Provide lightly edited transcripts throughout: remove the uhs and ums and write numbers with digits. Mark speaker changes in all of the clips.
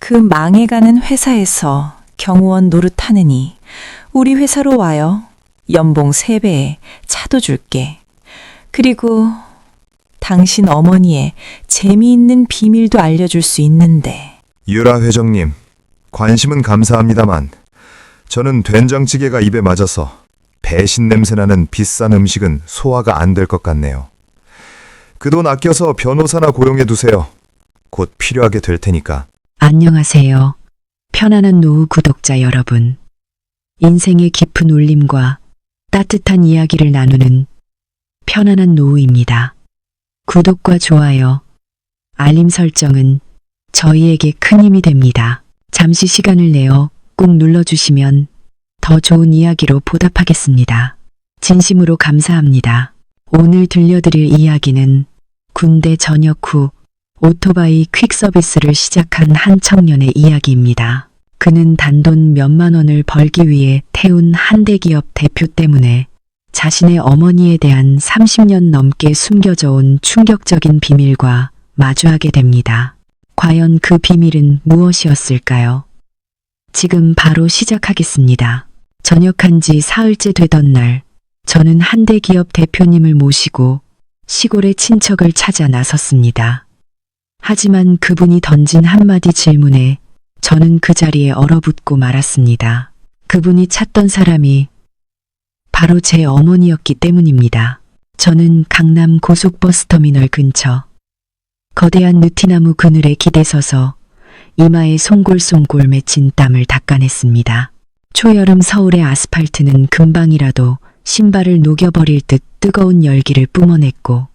Speaker 1: 그 망해가는 회사에서 경호원 노릇하느니 우리 회사로 와요. 연봉 3배에 차도 줄게. 그리고 당신 어머니의 재미있는 비밀도 알려줄 수 있는데.
Speaker 2: 유라 회장님, 관심은 감사합니다만 저는 된장찌개가 입에 맞아서 배신 냄새나는 비싼 음식은 소화가 안 될 것 같네요. 그 돈 아껴서 변호사나 고용해 두세요. 곧 필요하게 될 테니까.
Speaker 3: 안녕하세요. 편안한 노후 구독자 여러분. 인생의 깊은 울림과 따뜻한 이야기를 나누는 편안한 노후입니다. 구독과 좋아요, 알림 설정은 저희에게 큰 힘이 됩니다. 잠시 시간을 내어 꼭 눌러주시면 더 좋은 이야기로 보답하겠습니다. 진심으로 감사합니다. 오늘 들려드릴 이야기는 군대 전역 후 오토바이 퀵 서비스를 시작한 한 청년의 이야기입니다. 그는 단돈 몇만 원을 벌기 위해 태운 한 대기업 대표 때문에 자신의 어머니에 대한 30년 넘게 숨겨져 온 충격적인 비밀과 마주하게 됩니다. 과연 그 비밀은 무엇이었을까요? 지금 바로 시작하겠습니다. 전역한 지 사흘째 되던 날, 저는 한 대기업 대표님을 모시고 시골의 친척을 찾아 나섰습니다. 하지만 그분이 던진 한마디 질문에 저는 그 자리에 얼어붙고 말았습니다. 그분이 찾던 사람이 바로 제 어머니였기 때문입니다. 저는 강남 고속버스터미널 근처 거대한 느티나무 그늘에 기대서서 이마에 송골송골 맺힌 땀을 닦아냈습니다. 초여름 서울의 아스팔트는 금방이라도 신발을 녹여버릴 듯 뜨거운 열기를 뿜어냈고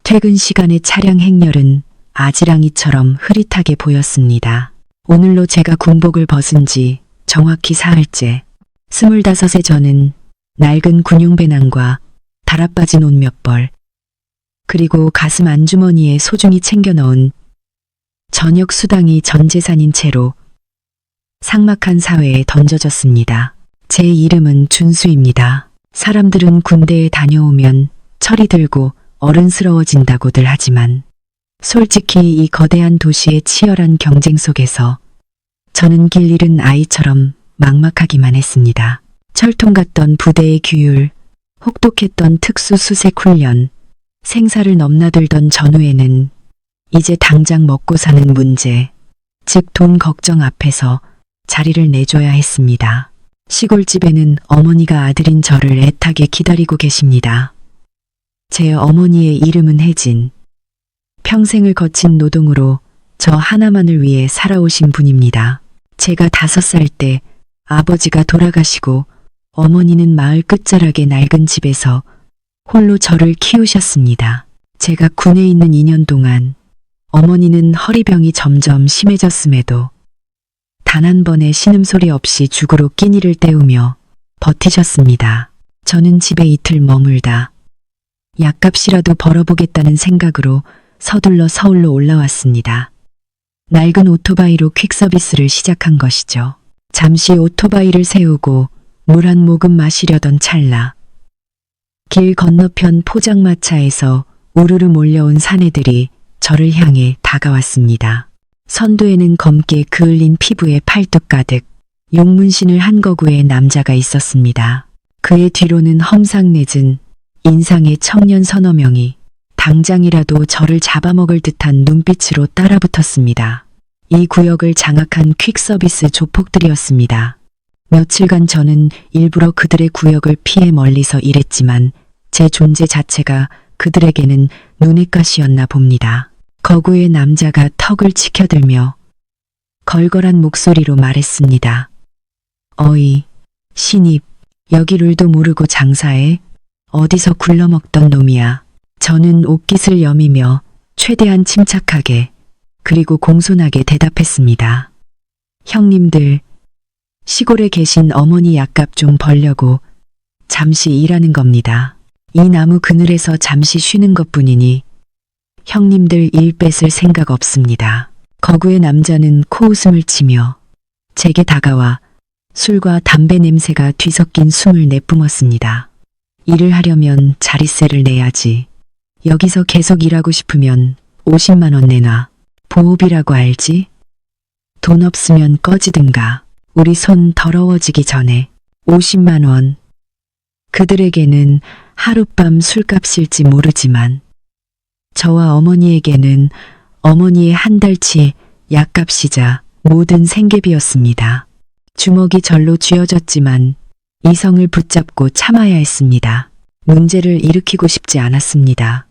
Speaker 3: 퇴근 시간의 차량 행렬은 아지랑이처럼 흐릿하게 보였습니다. 오늘로 제가 군복을 벗은 지 정확히 사흘째. 25의 저는 낡은 군용배낭과 달아빠진 옷 몇 벌, 그리고 가슴 안주머니에 소중히 챙겨 넣은 저녁 수당이 전 재산인 채로 삭막한 사회에 던져졌습니다. 제 이름은 준수입니다. 사람들은 군대에 다녀오면 철이 들고 어른스러워진다고들 하지만 솔직히 이 거대한 도시의 치열한 경쟁 속에서 저는 길 잃은 아이처럼 막막하기만 했습니다. 철통 같던 부대의 규율, 혹독했던 특수 수색 훈련, 생사를 넘나들던 전후에는 이제 당장 먹고 사는 문제, 즉 돈 걱정 앞에서 자리를 내줘야 했습니다. 시골집에는 어머니가 아들인 저를 애타게 기다리고 계십니다. 제 어머니의 이름은 혜진. 평생을 거친 노동으로 저 하나만을 위해 살아오신 분입니다. 제가 5살 때 아버지가 돌아가시고 어머니는 마을 끝자락의 낡은 집에서 홀로 저를 키우셨습니다. 제가 군에 있는 2년 동안 어머니는 허리병이 점점 심해졌음에도 단 한 번의 신음소리 없이 죽으로 끼니를 때우며 버티셨습니다. 저는 집에 이틀 머물다 약값이라도 벌어보겠다는 생각으로 서둘러 서울로 올라왔습니다. 낡은 오토바이로 퀵서비스를 시작한 것이죠. 잠시 오토바이를 세우고 물 한 모금 마시려던 찰나 길 건너편 포장마차에서 우르르 몰려온 사내들이 저를 향해 다가왔습니다. 선두에는 검게 그을린 피부에 팔뚝 가득 용문신을 한 거구의 남자가 있었습니다. 그의 뒤로는 험상궂은 인상의 청년 서너 명이 당장이라도 저를 잡아먹을 듯한 눈빛으로 따라붙었습니다. 이 구역을 장악한 퀵서비스 조폭들이었습니다. 며칠간 저는 일부러 그들의 구역을 피해 멀리서 일했지만 제 존재 자체가 그들에게는 눈엣 가시였나 봅니다. 거구의 남자가 턱을 치켜들며 걸걸한 목소리로 말했습니다. 어이, 신입, 여기 룰도 모르고 장사해? 어디서 굴러먹던 놈이야. 저는 옷깃을 여미며 최대한 침착하게 그리고 공손하게 대답했습니다. 형님들, 시골에 계신 어머니 약값 좀 벌려고 잠시 일하는 겁니다. 이 나무 그늘에서 잠시 쉬는 것뿐이니 형님들 일 뺏을 생각 없습니다. 거구의 남자는 코웃음을 치며 제게 다가와 술과 담배 냄새가 뒤섞인 숨을 내뿜었습니다. 일을 하려면 자릿세를 내야지. 여기서 계속 일하고 싶으면 50만 원 내놔. 보호비라고 알지? 돈 없으면 꺼지든가. 우리 손 더러워지기 전에 50만 원. 그들에게는 하룻밤 술값일지 모르지만 저와 어머니에게는 어머니의 한 달치 약값이자 모든 생계비였습니다. 주먹이 절로 쥐어졌지만 이성을 붙잡고 참아야 했습니다. 문제를 일으키고 싶지 않았습니다.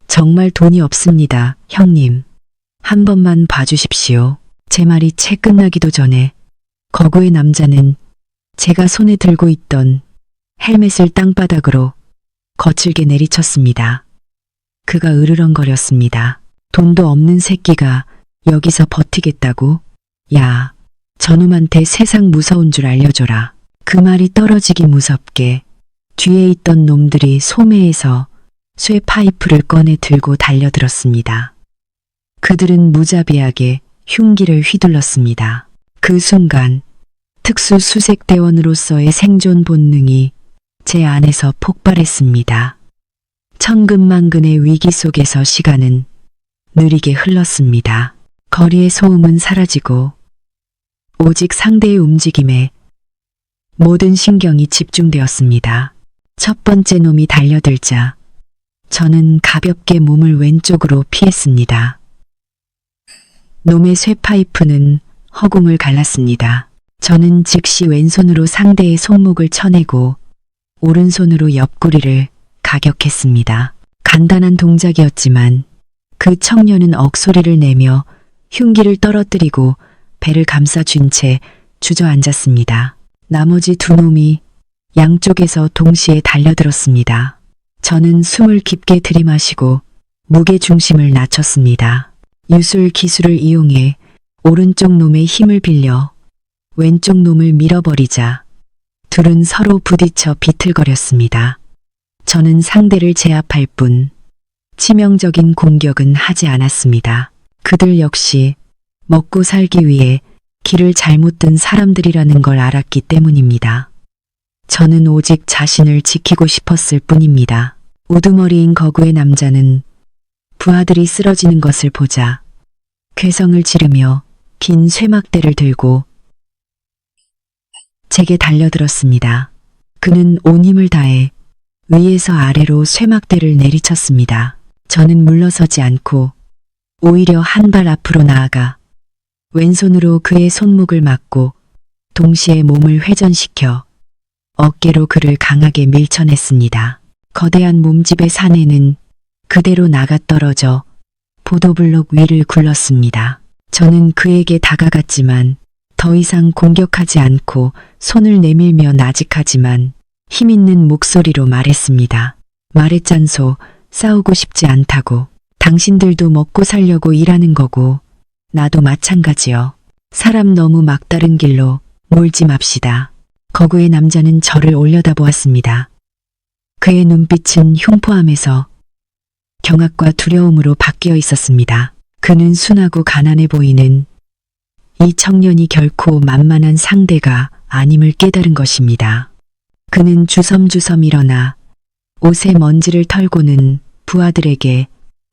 Speaker 3: 정말 돈이 없습니다, 형님. 한 번만 봐주십시오. 제 말이 채 끝나기도 전에 거구의 남자는 제가 손에 들고 있던 헬멧을 땅바닥으로 거칠게 내리쳤습니다. 그가 으르렁거렸습니다. 돈도 없는 새끼가 여기서 버티겠다고? 야, 저놈한테 세상 무서운 줄 알려줘라. 그 말이 떨어지기 무섭게 뒤에 있던 놈들이 소매에서 쇠 파이프를 꺼내 들고 달려들었습니다. 그들은 무자비하게 흉기를 휘둘렀습니다. 그 순간 특수 수색대원으로서의 생존 본능이 제 안에서 폭발했습니다. 천근만근의 위기 속에서 시간은 느리게 흘렀습니다. 거리의 소음은 사라지고 오직 상대의 움직임에 모든 신경이 집중되었습니다. 첫 번째 놈이 달려들자 저는 가볍게 몸을 왼쪽으로 피했습니다. 놈의 쇠파이프는 허공을 갈랐습니다. 저는 즉시 왼손으로 상대의 손목을 쳐내고 오른손으로 옆구리를 가격했습니다. 간단한 동작이었지만 그 청년은 억소리를 내며 흉기를 떨어뜨리고 배를 감싸쥔 채 주저앉았습니다. 나머지 두 놈이 양쪽에서 동시에 달려들었습니다. 저는 숨을 깊게 들이마시고 무게중심을 낮췄습니다. 유술 기술을 이용해 오른쪽 놈의 힘을 빌려 왼쪽 놈을 밀어버리자 둘은 서로 부딪혀 비틀거렸습니다. 저는 상대를 제압할 뿐 치명적인 공격은 하지 않았습니다. 그들 역시 먹고 살기 위해 길을 잘못 든 사람들이라는 걸 알았기 때문입니다. 저는 오직 자신을 지키고 싶었을 뿐입니다. 우두머리인 거구의 남자는 부하들이 쓰러지는 것을 보자 괴성을 지르며 긴 쇠막대를 들고 제게 달려들었습니다. 그는 온 힘을 다해 위에서 아래로 쇠막대를 내리쳤습니다. 저는 물러서지 않고 오히려 한 발 앞으로 나아가 왼손으로 그의 손목을 막고 동시에 몸을 회전시켜 어깨로 그를 강하게 밀쳐냈습니다. 거대한 몸집의 사내는 그대로 나가떨어져 보도블록 위를 굴렀습니다. 저는 그에게 다가갔지만 더 이상 공격하지 않고 손을 내밀며 나직하지만 힘있는 목소리로 말했습니다. 말했잖소. 싸우고 싶지 않다고. 당신들도 먹고 살려고 일하는 거고 나도 마찬가지요. 사람 너무 막다른 길로 몰지 맙시다. 거구의 남자는 저를 올려다보았습니다. 그의 눈빛은 흉포함에서 경악과 두려움으로 바뀌어 있었습니다. 그는 순하고 가난해 보이는 이 청년이 결코 만만한 상대가 아님을 깨달은 것입니다. 그는 주섬주섬 일어나 옷에 먼지를 털고는 부하들에게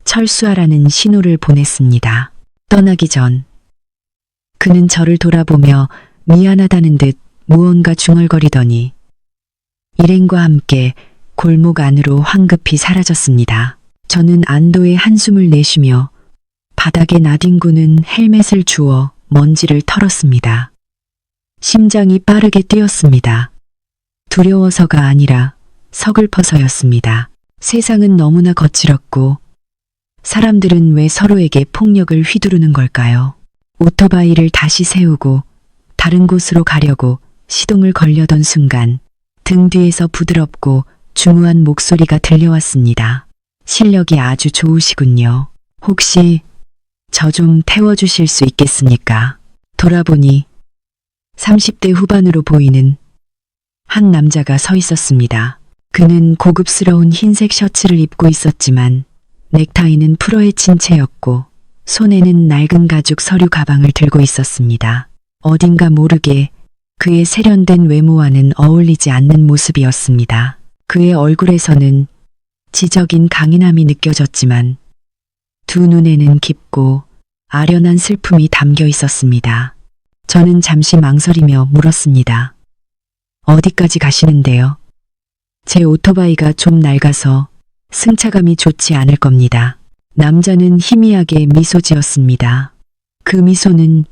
Speaker 3: 철수하라는 신호를 보냈습니다. 떠나기 전 그는 저를 돌아보며 미안하다는 듯 무언가 중얼거리더니 일행과 함께 골목 안으로 황급히 사라졌습니다. 저는 안도의 한숨을 내쉬며 바닥에 나뒹구는 헬멧을 주워 먼지를 털었습니다. 심장이 빠르게 뛰었습니다. 두려워서가 아니라 서글퍼서였습니다. 세상은 너무나 거칠었고 사람들은 왜 서로에게 폭력을 휘두르는 걸까요? 오토바이를 다시 세우고 다른 곳으로 가려고 시동을 걸려던 순간 등 뒤에서 부드럽고 중후한 목소리가 들려왔습니다. 실력이 아주 좋으시군요. 혹시 저 좀 태워주실 수 있겠습니까? 돌아보니 30대 후반으로 보이는 한 남자가 서 있었습니다. 그는 고급스러운 흰색 셔츠를 입고 있었지만 넥타이는 풀어헤친 채였고 손에는 낡은 가죽 서류 가방을 들고 있었습니다. 어딘가 모르게 그의 세련된 외모와는 어울리지 않는 모습이었습니다. 그의 얼굴에서는 지적인 강인함이 느껴졌지만 두 눈에는 깊고 아련한 슬픔이 담겨 있었습니다. 저는 잠시 망설이며 물었습니다. 어디까지 가시는데요? 제 오토바이가 좀 낡아서 승차감이 좋지 않을 겁니다. 남자는 희미하게 미소 지었습니다. 그 미소는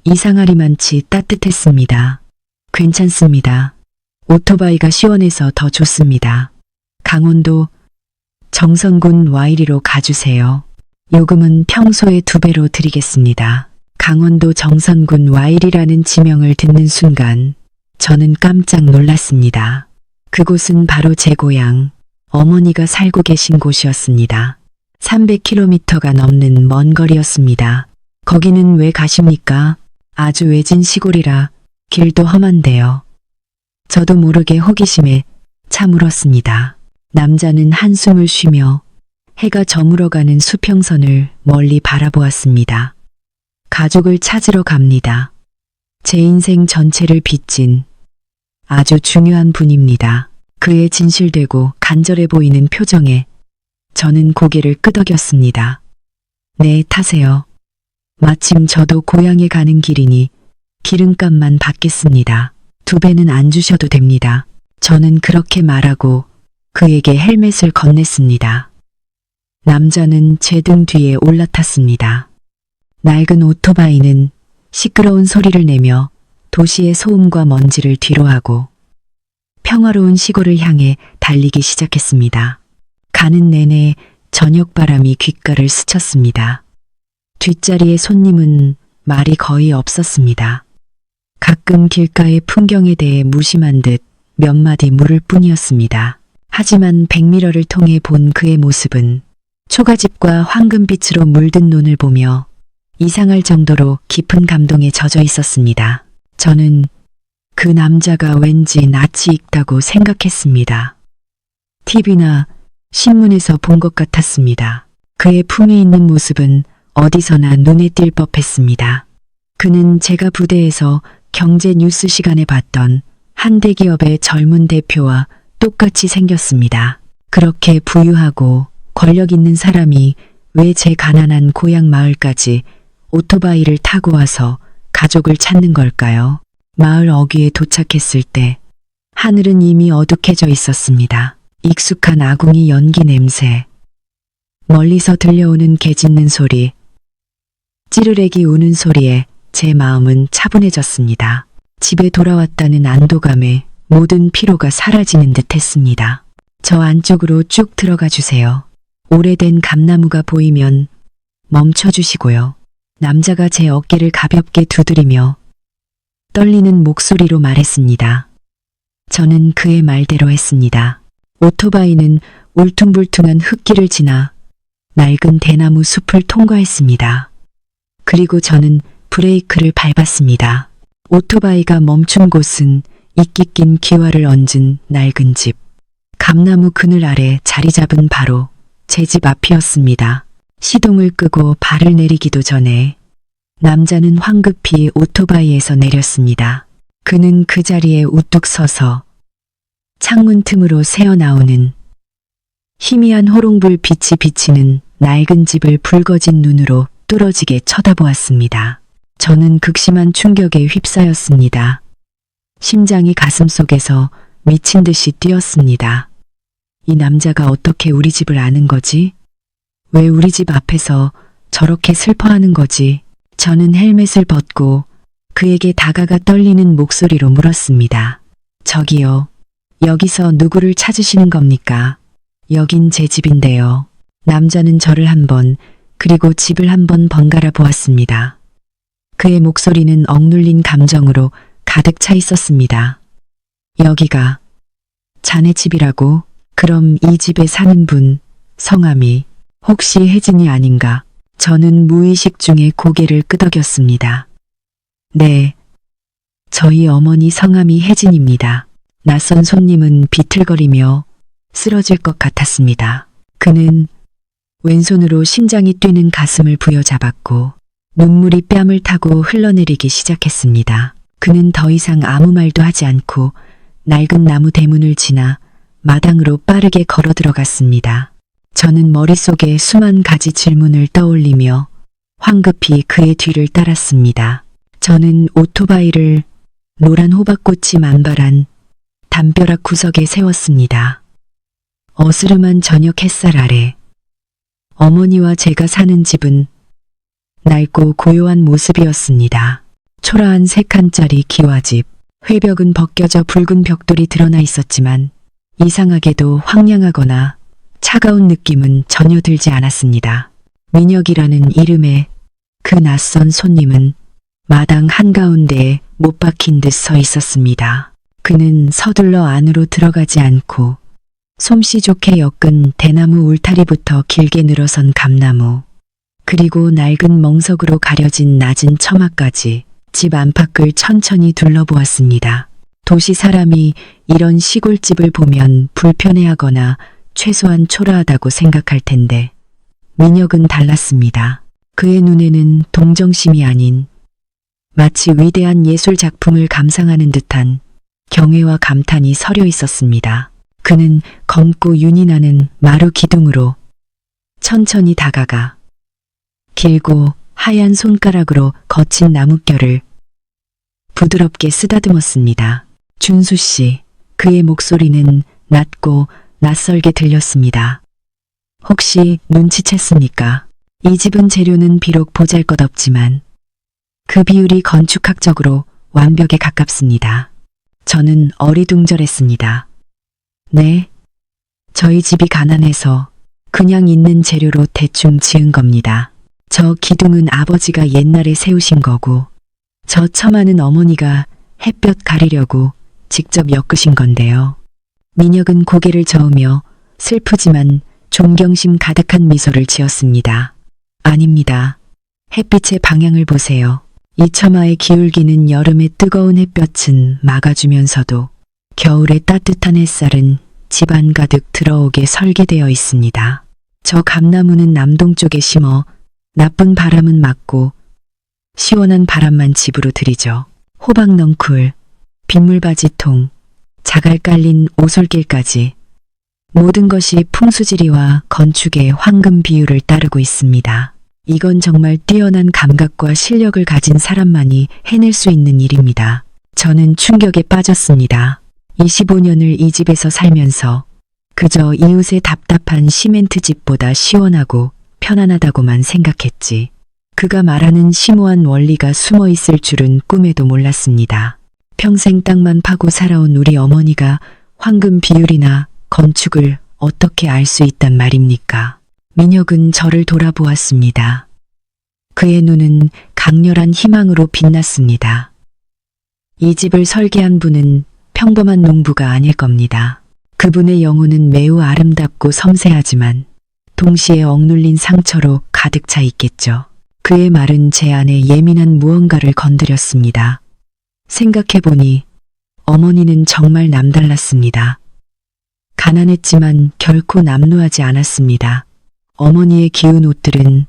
Speaker 3: 이상하리만치 따뜻했습니다. 괜찮습니다. 오토바이가 시원해서 더 좋습니다. 강원도 정선군 와이리로 가주세요. 요금은 평소의 2배로 드리겠습니다. 강원도 정선군 와이리라는 지명을 듣는 순간 저는 깜짝 놀랐습니다. 그곳은 바로 제 고향, 어머니가 살고 계신 곳이었습니다. 300km가 넘는 먼 거리였습니다. 거기는 왜 가십니까? 아주 외진 시골이라 길도 험한데요. 저도 모르게 호기심에 차 물었습니다. 남자는 한숨을 쉬며 해가 저물어가는 수평선을 멀리 바라보았습니다. 가족을 찾으러 갑니다. 제 인생 전체를 빚진 아주 중요한 분입니다. 그의 진실되고 간절해 보이는 표정에 저는 고개를 끄덕였습니다. 네, 타세요. 마침 저도 고향에 가는 길이니 기름값만 받겠습니다. 2배는 안 주셔도 됩니다. 저는 그렇게 말하고 그에게 헬멧을 건넸습니다. 남자는 제 등 뒤에 올라탔습니다. 낡은 오토바이는 시끄러운 소리를 내며 도시의 소음과 먼지를 뒤로하고 평화로운 시골을 향해 달리기 시작했습니다. 가는 내내 저녁바람이 귓가를 스쳤습니다. 뒷자리의 손님은 말이 거의 없었습니다. 가끔 길가의 풍경에 대해 무심한 듯 몇 마디 물을 뿐이었습니다. 하지만 백미러를 통해 본 그의 모습은 초가집과 황금빛으로 물든 눈을 보며 이상할 정도로 깊은 감동에 젖어 있었습니다. 저는 그 남자가 왠지 낯이 익다고 생각했습니다. TV나 신문에서 본 것 같았습니다. 그의 품에 있는 모습은 어디서나 눈에 띌 법했습니다. 그는 제가 부대에서 경제 뉴스 시간에 봤던 한 대기업의 젊은 대표와 똑같이 생겼습니다. 그렇게 부유하고 권력 있는 사람이 왜 제 가난한 고향 마을까지 오토바이를 타고 와서 가족을 찾는 걸까요? 마을 어귀에 도착했을 때 하늘은 이미 어둑해져 있었습니다. 익숙한 아궁이 연기 냄새, 멀리서 들려오는 개 짖는 소리, 찌르레기 우는 소리에 제 마음은 차분해졌습니다. 집에 돌아왔다는 안도감에 모든 피로가 사라지는 듯 했습니다. 저 안쪽으로 쭉 들어가 주세요. 오래된 감나무가 보이면 멈춰 주시고요. 남자가 제 어깨를 가볍게 두드리며 떨리는 목소리로 말했습니다. 저는 그의 말대로 했습니다. 오토바이는 울퉁불퉁한 흙길을 지나 낡은 대나무 숲을 통과했습니다. 그리고 저는 브레이크를 밟았습니다. 오토바이가 멈춘 곳은 이끼 낀 기와를 얹은 낡은 집. 감나무 그늘 아래 자리 잡은 바로 제 집 앞이었습니다. 시동을 끄고 발을 내리기도 전에 남자는 황급히 오토바이에서 내렸습니다. 그는 그 자리에 우뚝 서서 창문 틈으로 새어나오는 희미한 호롱불 빛이 비치는 낡은 집을 붉어진 눈으로 뚫어지게 쳐다보았습니다. 저는 극심한 충격에 휩싸였습니다. 심장이 가슴속에서 미친 듯이 뛰었습니다. 이 남자가 어떻게 우리 집을 아는 거지? 왜 우리 집 앞에서 저렇게 슬퍼하는 거지? 저는 헬멧을 벗고 그에게 다가가 떨리는 목소리로 물었습니다. 저기요, 여기서 누구를 찾으시는 겁니까? 여긴 제 집인데요. 남자는 저를 한 번, 그리고 집을 한 번 번갈아 보았습니다. 그의 목소리는 억눌린 감정으로 가득 차 있었습니다. 여기가 자네 집이라고? 그럼 이 집에 사는 분, 성함이 혹시 혜진이 아닌가? 저는 무의식 중에 고개를 끄덕였습니다. 네, 저희 어머니 성함이 혜진입니다. 낯선 손님은 비틀거리며 쓰러질 것 같았습니다. 그는 왼손으로 심장이 뛰는 가슴을 부여잡았고 눈물이 뺨을 타고 흘러내리기 시작했습니다. 그는 더 이상 아무 말도 하지 않고 낡은 나무 대문을 지나 마당으로 빠르게 걸어 들어갔습니다. 저는 머릿속에 수만 가지 질문을 떠올리며 황급히 그의 뒤를 따랐습니다. 저는 오토바이를 노란 호박꽃이 만발한 담벼락 구석에 세웠습니다. 어스름한 저녁 햇살 아래 어머니와 제가 사는 집은 낡고 고요한 모습이었습니다. 초라한 3칸짜리 기와집, 회벽은 벗겨져 붉은 벽돌이 드러나 있었지만 이상하게도 황량하거나 차가운 느낌은 전혀 들지 않았습니다. 민혁이라는 이름의 그 낯선 손님은 마당 한가운데에 못 박힌 듯 서 있었습니다. 그는 서둘러 안으로 들어가지 않고 솜씨 좋게 엮은 대나무 울타리부터 길게 늘어선 감나무, 그리고 낡은 멍석으로 가려진 낮은 처마까지 집 안팎을 천천히 둘러보았습니다. 도시 사람이 이런 시골집을 보면 불편해하거나 최소한 초라하다고 생각할 텐데 민혁은 달랐습니다. 그의 눈에는 동정심이 아닌 마치 위대한 예술 작품을 감상하는 듯한 경애와 감탄이 서려 있었습니다. 그는 검고 윤이 나는 마루 기둥으로 천천히 다가가 길고 하얀 손가락으로 거친 나뭇결을 부드럽게 쓰다듬었습니다. 준수 씨, 그의 목소리는 낮고 낯설게 들렸습니다. 혹시 눈치챘습니까? 이 집은 재료는 비록 보잘것없지만 그 비율이 건축학적으로 완벽에 가깝습니다. 저는 어리둥절했습니다. 네, 저희 집이 가난해서 그냥 있는 재료로 대충 지은 겁니다. 저 기둥은 아버지가 옛날에 세우신 거고 저 처마는 어머니가 햇볕 가리려고 직접 엮으신 건데요. 민혁은 고개를 저으며 슬프지만 존경심 가득한 미소를 지었습니다. 아닙니다. 햇빛의 방향을 보세요. 이 처마의 기울기는 여름의 뜨거운 햇볕은 막아주면서도 겨울의 따뜻한 햇살은 집안 가득 들어오게 설계되어 있습니다. 저 감나무는 남동쪽에 심어 나쁜 바람은 막고 시원한 바람만 집으로 들이죠. 호박 넝쿨, 빗물바지통, 자갈 깔린 오솔길까지 모든 것이 풍수지리와 건축의 황금 비율을 따르고 있습니다. 이건 정말 뛰어난 감각과 실력을 가진 사람만이 해낼 수 있는 일입니다. 저는 충격에 빠졌습니다. 25년을 이 집에서 살면서 그저 이웃의 답답한 시멘트 집보다 시원하고 편안하다고만 생각했지. 그가 말하는 심오한 원리가 숨어 있을 줄은 꿈에도 몰랐습니다. 평생 땅만 파고 살아온 우리 어머니가 황금 비율이나 건축을 어떻게 알 수 있단 말입니까? 민혁은 저를 돌아보았습니다. 그의 눈은 강렬한 희망으로 빛났습니다. 이 집을 설계한 분은 평범한 농부가 아닐 겁니다. 그분의 영혼은 매우 아름답고 섬세하지만 동시에 억눌린 상처로 가득 차 있겠죠. 그의 말은 제 안에 예민한 무언가를 건드렸습니다. 생각해보니 어머니는 정말 남달랐습니다. 가난했지만 결코 남루하지 않았습니다. 어머니의 기운 옷들은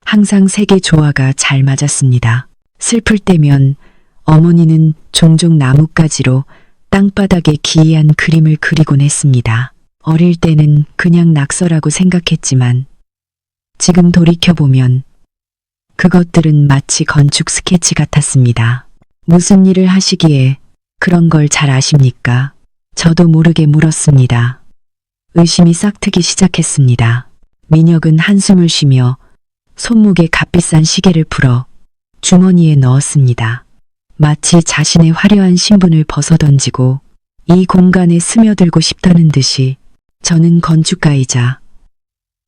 Speaker 3: 항상 색의 조화가 잘 맞았습니다. 슬플 때면 어머니는 종종 나뭇가지로 땅바닥에 기이한 그림을 그리곤 했습니다. 어릴 때는 그냥 낙서라고 생각했지만 지금 돌이켜보면 그것들은 마치 건축 스케치 같았습니다. 무슨 일을 하시기에 그런 걸 잘 아십니까? 저도 모르게 물었습니다. 의심이 싹트기 시작했습니다. 민혁은 한숨을 쉬며 손목에 값비싼 시계를 풀어 주머니에 넣었습니다. 마치 자신의 화려한 신분을 벗어던지고 이 공간에 스며들고 싶다는 듯이 저는 건축가이자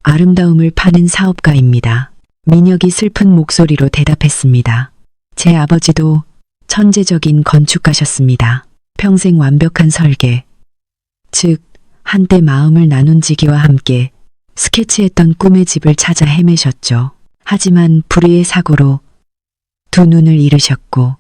Speaker 3: 아름다움을 파는 사업가입니다. 민혁이 슬픈 목소리로 대답했습니다. 제 아버지도 천재적인 건축가셨습니다. 평생 완벽한 설계, 즉 한때 마음을 나눈 지기와 함께 스케치했던 꿈의 집을 찾아 헤매셨죠. 하지만 불의의 사고로 두 눈을 잃으셨고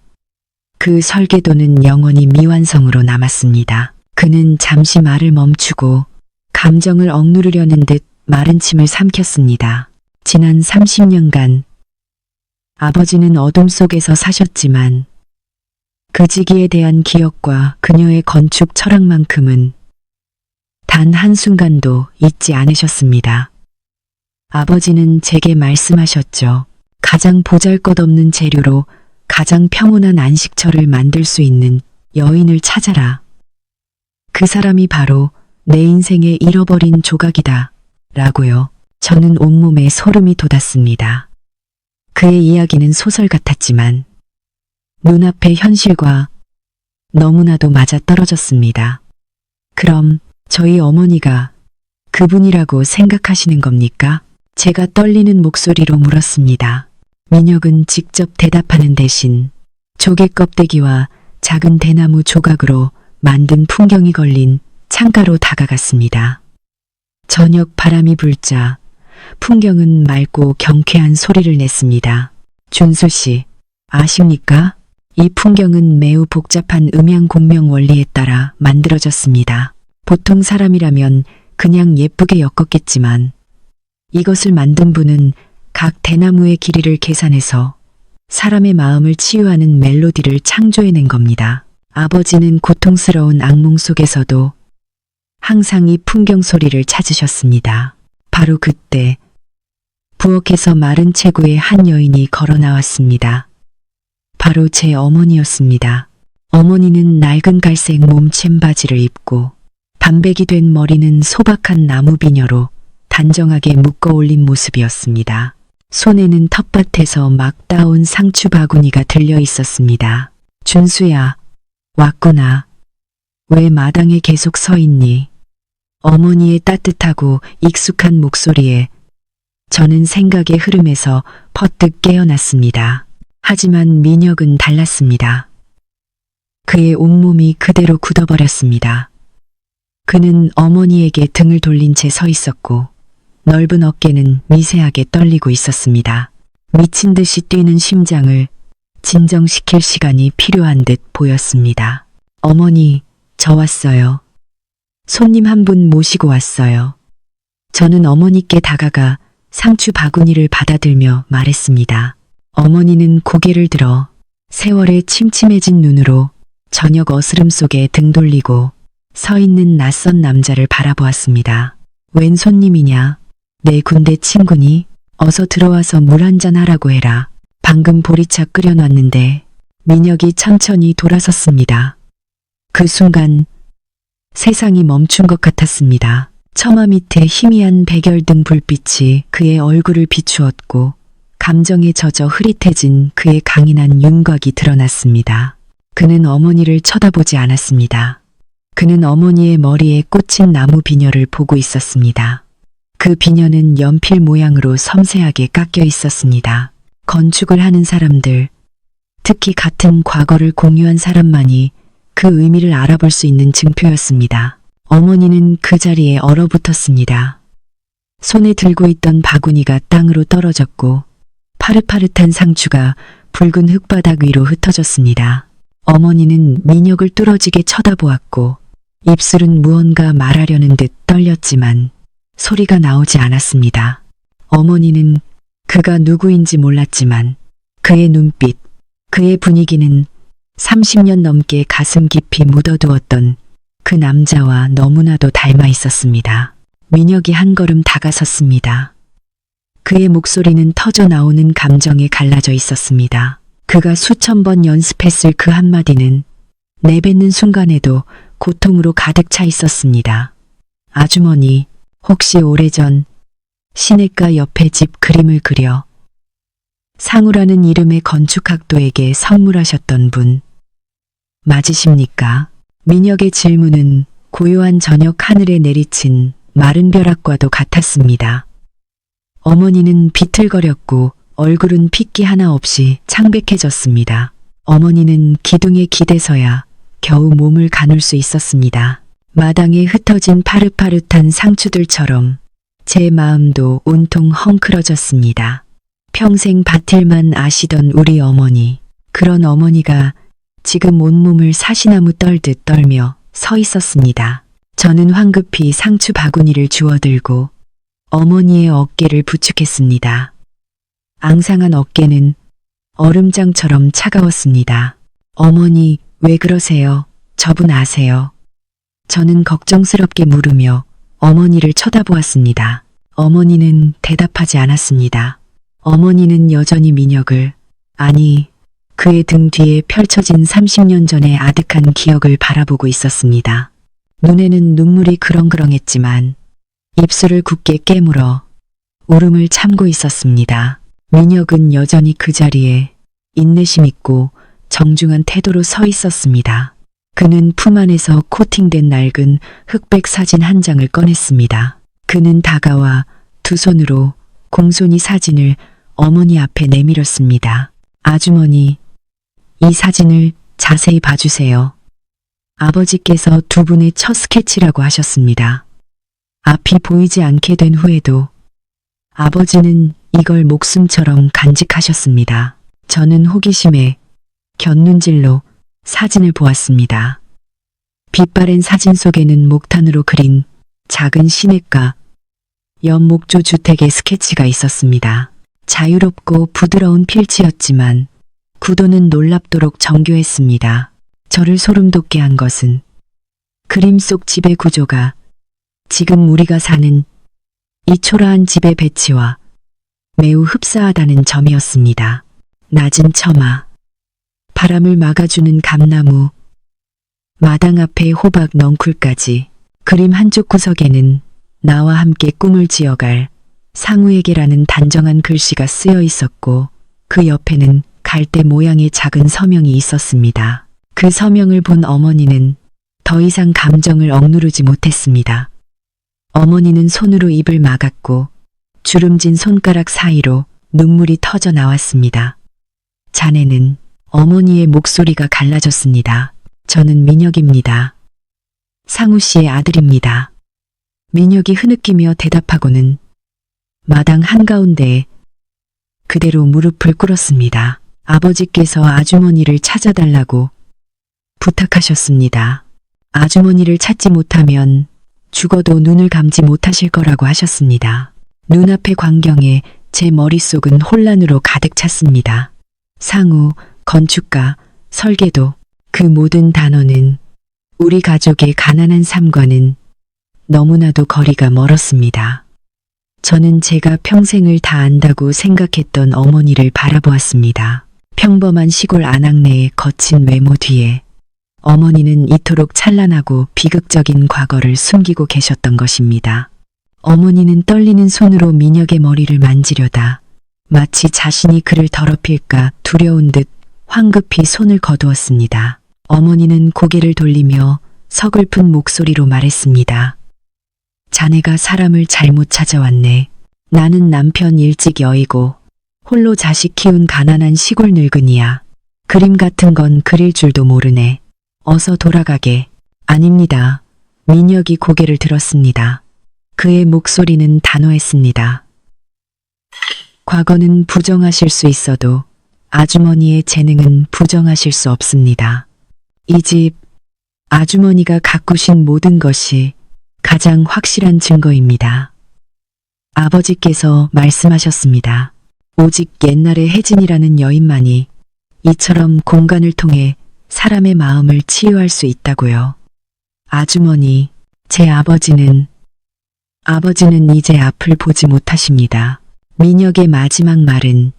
Speaker 3: 그 설계도는 영원히 미완성으로 남았습니다. 그는 잠시 말을 멈추고 감정을 억누르려는 듯 마른 침을 삼켰습니다. 지난 30년간 아버지는 어둠 속에서 사셨지만 그 지기에 대한 기억과 그녀의 건축 철학만큼은 단 한순간도 잊지 않으셨습니다. 아버지는 제게 말씀하셨죠. 가장 보잘것없는 재료로 가장 평온한 안식처를 만들 수 있는 여인을 찾아라. 그 사람이 바로 내 인생의 잃어버린 조각이다. 라고요. 저는 온몸에 소름이 돋았습니다. 그의 이야기는 소설 같았지만 눈앞의 현실과 너무나도 맞아떨어졌습니다. 그럼 저희 어머니가 그분이라고 생각하시는 겁니까? 제가 떨리는 목소리로 물었습니다. 민혁은 직접 대답하는 대신 조개 껍데기와 작은 대나무 조각으로 만든 풍경이 걸린 창가로 다가갔습니다. 저녁 바람이 불자 풍경은 맑고 경쾌한 소리를 냈습니다. 준수 씨, 아십니까? 이 풍경은 매우 복잡한 음양 공명 원리에 따라 만들어졌습니다. 보통 사람이라면 그냥 예쁘게 엮었겠지만 이것을 만든 분은 각 대나무의 길이를 계산해서 사람의 마음을 치유하는 멜로디를 창조해낸 겁니다. 아버지는 고통스러운 악몽 속에서도 항상 이 풍경 소리를 찾으셨습니다. 바로 그때 부엌에서 마른 체구의 한 여인이 걸어 나왔습니다. 바로 제 어머니였습니다. 어머니는 낡은 갈색 몸챔 바지를 입고 반백이 된 머리는 소박한 나무 비녀로 단정하게 묶어 올린 모습이었습니다. 손에는 텃밭에서 막 따온 상추 바구니가 들려 있었습니다. 준수야, 왔구나. 왜 마당에 계속 서 있니? 어머니의 따뜻하고 익숙한 목소리에 저는 생각의 흐름에서 퍼뜩 깨어났습니다. 하지만 민혁은 달랐습니다. 그의 온몸이 그대로 굳어버렸습니다. 그는 어머니에게 등을 돌린 채 서 있었고 넓은 어깨는 미세하게 떨리고 있었습니다. 미친 듯이 뛰는 심장을 진정시킬 시간이 필요한 듯 보였습니다. 어머니, 저 왔어요. 손님 한 분 모시고 왔어요. 저는 어머니께 다가가 상추 바구니를 받아들며 말했습니다. 어머니는 고개를 들어 세월의 침침해진 눈으로 저녁 어스름 속에 등 돌리고 서 있는 낯선 남자를 바라보았습니다. 웬 손님이냐? 내 군대 친구니? 어서 들어와서 물 한잔 하라고 해라. 방금 보리차 끓여놨는데. 민혁이 천천히 돌아섰습니다. 그 순간 세상이 멈춘 것 같았습니다. 처마 밑에 희미한 백열등 불빛이 그의 얼굴을 비추었고 감정에 젖어 흐릿해진 그의 강인한 윤곽이 드러났습니다. 그는 어머니를 쳐다보지 않았습니다. 그는 어머니의 머리에 꽂힌 나무 비녀를 보고 있었습니다. 그 비녀는 연필 모양으로 섬세하게 깎여 있었습니다. 건축을 하는 사람들, 특히 같은 과거를 공유한 사람만이 그 의미를 알아볼 수 있는 증표였습니다. 어머니는 그 자리에 얼어붙었습니다. 손에 들고 있던 바구니가 땅으로 떨어졌고 파릇파릇한 상추가 붉은 흙바닥 위로 흩어졌습니다. 어머니는 민혁을 뚫어지게 쳐다보았고 입술은 무언가 말하려는 듯 떨렸지만 소리가 나오지 않았습니다. 어머니는 그가 누구인지 몰랐지만 그의 눈빛, 그의 분위기는 30년 넘게 가슴 깊이 묻어두었던 그 남자와 너무나도 닮아 있었습니다. 민혁이 한 걸음 다가섰습니다. 그의 목소리는 터져 나오는 감정에 갈라져 있었습니다. 그가 수천 번 연습했을 그 한마디는 내뱉는 순간에도 고통으로 가득 차 있었습니다. 아주머니, 혹시 오래전 시냇가 옆에 집 그림을 그려 상우라는 이름의 건축학도에게 선물하셨던 분 맞으십니까? 민혁의 질문은 고요한 저녁 하늘에 내리친 마른 벼락과도 같았습니다. 어머니는 비틀거렸고 얼굴은 핏기 하나 없이 창백해졌습니다. 어머니는 기둥에 기대서야 겨우 몸을 가눌 수 있었습니다. 마당에 흩어진 파릇파릇한 상추들처럼 제 마음도 온통 헝클어졌습니다. 평생 밭일만 아시던 우리 어머니, 그런 어머니가 지금 온몸을 사시나무 떨듯 떨며 서 있었습니다. 저는 황급히 상추 바구니를 주워들고 어머니의 어깨를 부축했습니다. 앙상한 어깨는 얼음장처럼 차가웠습니다. 어머니, 왜 그러세요? 저분 아세요? 저는 걱정스럽게 물으며 어머니를 쳐다보았습니다. 어머니는 대답하지 않았습니다. 어머니는 여전히 민혁을, 아니, 그의 등 뒤에 펼쳐진 30년 전의 아득한 기억을 바라보고 있었습니다. 눈에는 눈물이 그렁그렁했지만 입술을 굳게 깨물어 울음을 참고 있었습니다. 민혁은 여전히 그 자리에 인내심 있고 정중한 태도로 서 있었습니다. 그는 품 안에서 코팅된 낡은 흑백 사진 한 장을 꺼냈습니다. 그는 다가와 두 손으로 공손히 사진을 어머니 앞에 내밀었습니다. 아주머니, 이 사진을 자세히 봐주세요. 아버지께서 두 분의 첫 스케치라고 하셨습니다. 앞이 보이지 않게 된 후에도 아버지는 이걸 목숨처럼 간직하셨습니다. 저는 호기심에 곁눈질로 사진을 보았습니다. 빛바랜 사진 속에는 목탄으로 그린 작은 시냇가, 연목조 주택의 스케치가 있었습니다. 자유롭고 부드러운 필지였지만 구도는 놀랍도록 정교했습니다. 저를 소름 돋게 한 것은 그림 속 집의 구조가 지금 우리가 사는 이 초라한 집의 배치와 매우 흡사하다는 점이었습니다. 낮은 처마, 바람을 막아주는 감나무, 마당 앞에 호박 넝쿨까지 그림 한쪽 구석에는 나와 함께 꿈을 지어갈 상우에게라는 단정한 글씨가 쓰여 있었고 그 옆에는 갈대 모양의 작은 서명이 있었습니다. 그 서명을 본 어머니는 더 이상 감정을 억누르지 못했습니다. 어머니는 손으로 입을 막았고 주름진 손가락 사이로 눈물이 터져 나왔습니다. 자네는 어머니의 목소리가 갈라졌습니다. 저는 민혁입니다. 상우 씨의 아들입니다. 민혁이 흐느끼며 대답하고는 마당 한가운데에 그대로 무릎을 꿇었습니다. 아버지께서 아주머니를 찾아달라고 부탁하셨습니다. 아주머니를 찾지 못하면 죽어도 눈을 감지 못하실 거라고 하셨습니다. 눈앞의 광경에 제 머릿속은 혼란으로 가득 찼습니다. 상우, 건축가, 설계도, 그 모든 단어는 우리 가족의 가난한 삶과는 너무나도 거리가 멀었습니다. 저는 제가 평생을 다 안다고 생각했던 어머니를 바라보았습니다. 평범한 시골 안악내의 거친 외모 뒤에 어머니는 이토록 찬란하고 비극적인 과거를 숨기고 계셨던 것입니다. 어머니는 떨리는 손으로 민혁의 머리를 만지려다 마치 자신이 그를 더럽힐까 두려운 듯 황급히 손을 거두었습니다. 어머니는 고개를 돌리며 서글픈 목소리로 말했습니다. 자네가 사람을 잘못 찾아왔네. 나는 남편 일찍 여의고 홀로 자식 키운 가난한 시골 늙은이야. 그림 같은 건 그릴 줄도 모르네. 어서 돌아가게. 아닙니다. 민혁이 고개를 들었습니다. 그의 목소리는 단호했습니다. 과거는 부정하실 수 있어도 아주머니의 재능은 부정하실 수 없습니다. 이 집, 아주머니가 가꾸신 모든 것이 가장 확실한 증거입니다. 아버지께서 말씀하셨습니다. 오직 옛날의 혜진이라는 여인만이 이처럼 공간을 통해 사람의 마음을 치유할 수 있다고요. 아주머니, 제 아버지는 이제 앞을 보지 못하십니다. 민혁의 마지막 말은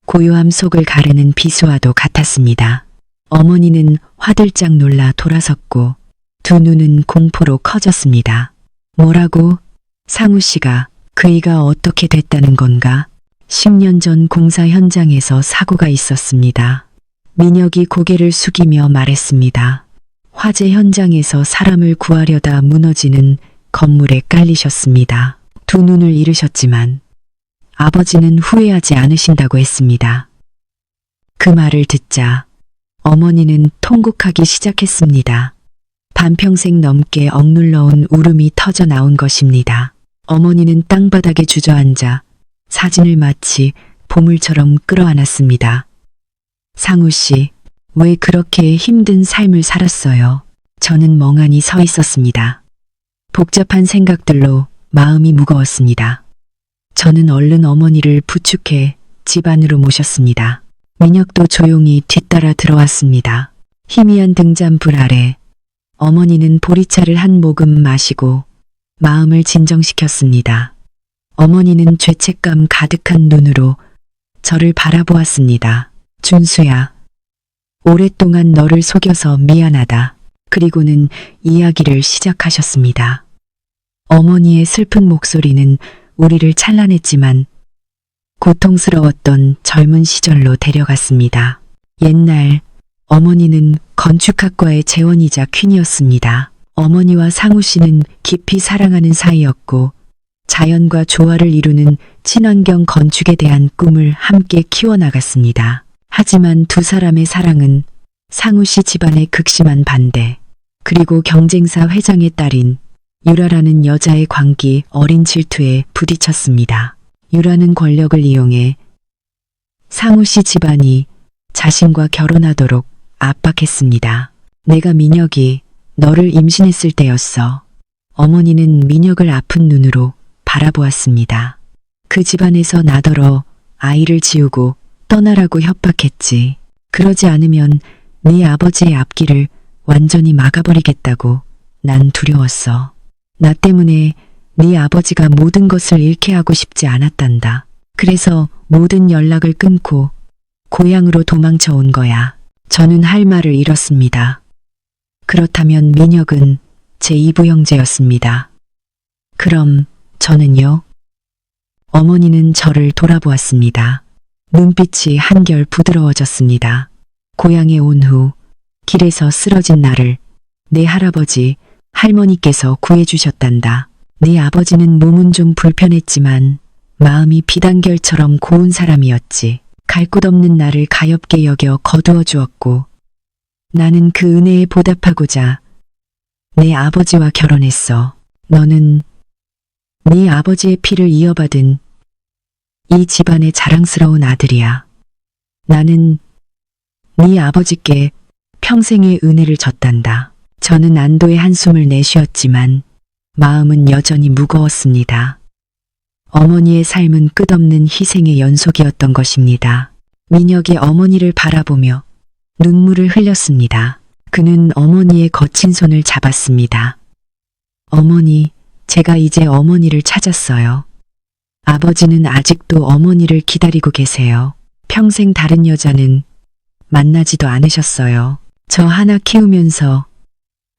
Speaker 3: 고요함 속을 가르는 비수와도 같았습니다. 어머니는 화들짝 놀라 돌아섰고 두 눈은 공포로 커졌습니다. 뭐라고? 상우 씨가 그이가 어떻게 됐다는 건가? 10년 전 공사 현장에서 사고가 있었습니다. 민혁이 고개를 숙이며 말했습니다. 화재 현장에서 사람을 구하려다 무너지는 건물에 깔리셨습니다. 두 눈을 잃으셨지만 아버지는 후회하지 않으신다고 했습니다. 그 말을 듣자 어머니는 통곡하기 시작했습니다. 반평생 넘게 억눌러온 울음이 터져 나온 것입니다. 어머니는 땅바닥에 주저앉아 사진을 마치 보물처럼 끌어안았습니다. 상우 씨, 왜 그렇게 힘든 삶을 살았어요? 저는 멍하니 서 있었습니다. 복잡한 생각들로 마음이 무거웠습니다. 저는 얼른 어머니를 부축해 집 안으로 모셨습니다. 민혁도 조용히 뒤따라 들어왔습니다. 희미한 등잔불 아래 어머니는 보리차를 한 모금 마시고 마음을 진정시켰습니다. 어머니는 죄책감 가득한 눈으로 저를 바라보았습니다. 준수야, 오랫동안 너를 속여서 미안하다. 그리고는 이야기를 시작하셨습니다. 어머니의 슬픈 목소리는 우리를 찬란했지만 고통스러웠던 젊은 시절로 데려갔습니다. 옛날 어머니는 건축학과의 재원이자 퀸이었습니다. 어머니와 상우 씨는 깊이 사랑하는 사이였고 자연과 조화를 이루는 친환경 건축에 대한 꿈을 함께 키워나갔습니다. 하지만 두 사람의 사랑은 상우 씨 집안의 극심한 반대, 그리고 경쟁사 회장의 딸인 유라라는 여자의 광기 어린 질투에 부딪혔습니다. 유라는 권력을 이용해 상우 씨 집안이 자신과 결혼하도록 압박했습니다. 내가 민혁이 너를 임신했을 때였어. 어머니는 민혁을 아픈 눈으로 바라보았습니다. 그 집안에서 나더러 아이를 지우고 떠나라고 협박했지. 그러지 않으면 네 아버지의 앞길을 완전히 막아버리겠다고 난 두려웠어. 나 때문에 네 아버지가 모든 것을 잃게 하고 싶지 않았단다. 그래서 모든 연락을 끊고 고향으로 도망쳐 온 거야. 저는 할 말을 잃었습니다. 그렇다면 민혁은 제 이부 형제였습니다. 그럼 저는요? 어머니는 저를 돌아보았습니다. 눈빛이 한결 부드러워졌습니다. 고향에 온 후 길에서 쓰러진 나를 내 할아버지, 할머니께서 구해주셨단다. 네 아버지는 몸은 좀 불편했지만 마음이 비단결처럼 고운 사람이었지. 갈 곳 없는 나를 가엾게 여겨 거두어 주었고 나는 그 은혜에 보답하고자 내 아버지와 결혼했어. 너는 네 아버지의 피를 이어받은 이 집안의 자랑스러운 아들이야. 나는 네 아버지께 평생의 은혜를 졌단다. 저는 안도의 한숨을 내쉬었지만 마음은 여전히 무거웠습니다. 어머니의 삶은 끝없는 희생의 연속이었던 것입니다. 민혁이 어머니를 바라보며 눈물을 흘렸습니다. 그는 어머니의 거친 손을 잡았습니다. 어머니, 제가 이제 어머니를 찾았어요. 아버지는 아직도 어머니를 기다리고 계세요. 평생 다른 여자는 만나지도 않으셨어요. 저 하나 키우면서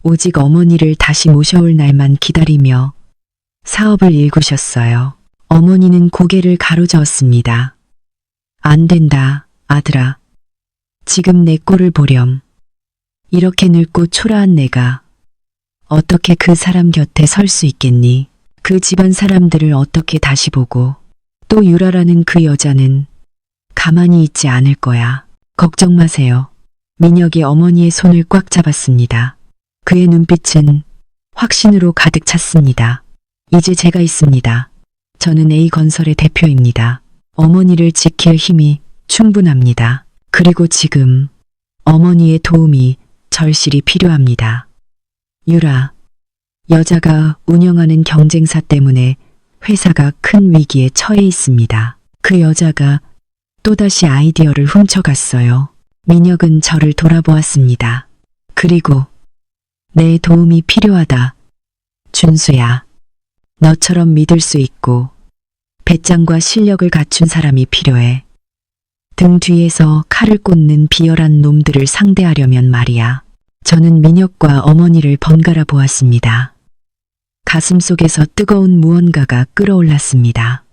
Speaker 3: 오직 어머니를 다시 모셔올 날만 기다리며 사업을 일구셨어요. 어머니는 고개를 가로저었습니다. 안 된다, 아들아. 지금 내 꼴을 보렴. 이렇게 늙고 초라한 내가 어떻게 그 사람 곁에 설 수 있겠니? 그 집안 사람들을 어떻게 다시 보고 또 유라라는 그 여자는 가만히 있지 않을 거야. 걱정 마세요. 민혁이 어머니의 손을 꽉 잡았습니다. 그의 눈빛은 확신으로 가득 찼습니다. 이제 제가 있습니다. 저는 A건설의 대표입니다. 어머니를 지킬 힘이 충분합니다. 그리고 지금 어머니의 도움이 절실히 필요합니다. 유라, 여자가 운영하는 경쟁사 때문에 회사가 큰 위기에 처해 있습니다. 그 여자가 또다시 아이디어를 훔쳐갔어요. 민혁은 저를 돌아보았습니다. 그리고 내 도움이 필요하다. 준수야, 너처럼 믿을 수 있고 배짱과 실력을 갖춘 사람이 필요해. 등 뒤에서 칼을 꽂는 비열한 놈들을 상대하려면 말이야. 저는 민혁과 어머니를 번갈아 보았습니다. 가슴속에서 뜨거운 무언가가 끓어올랐습니다.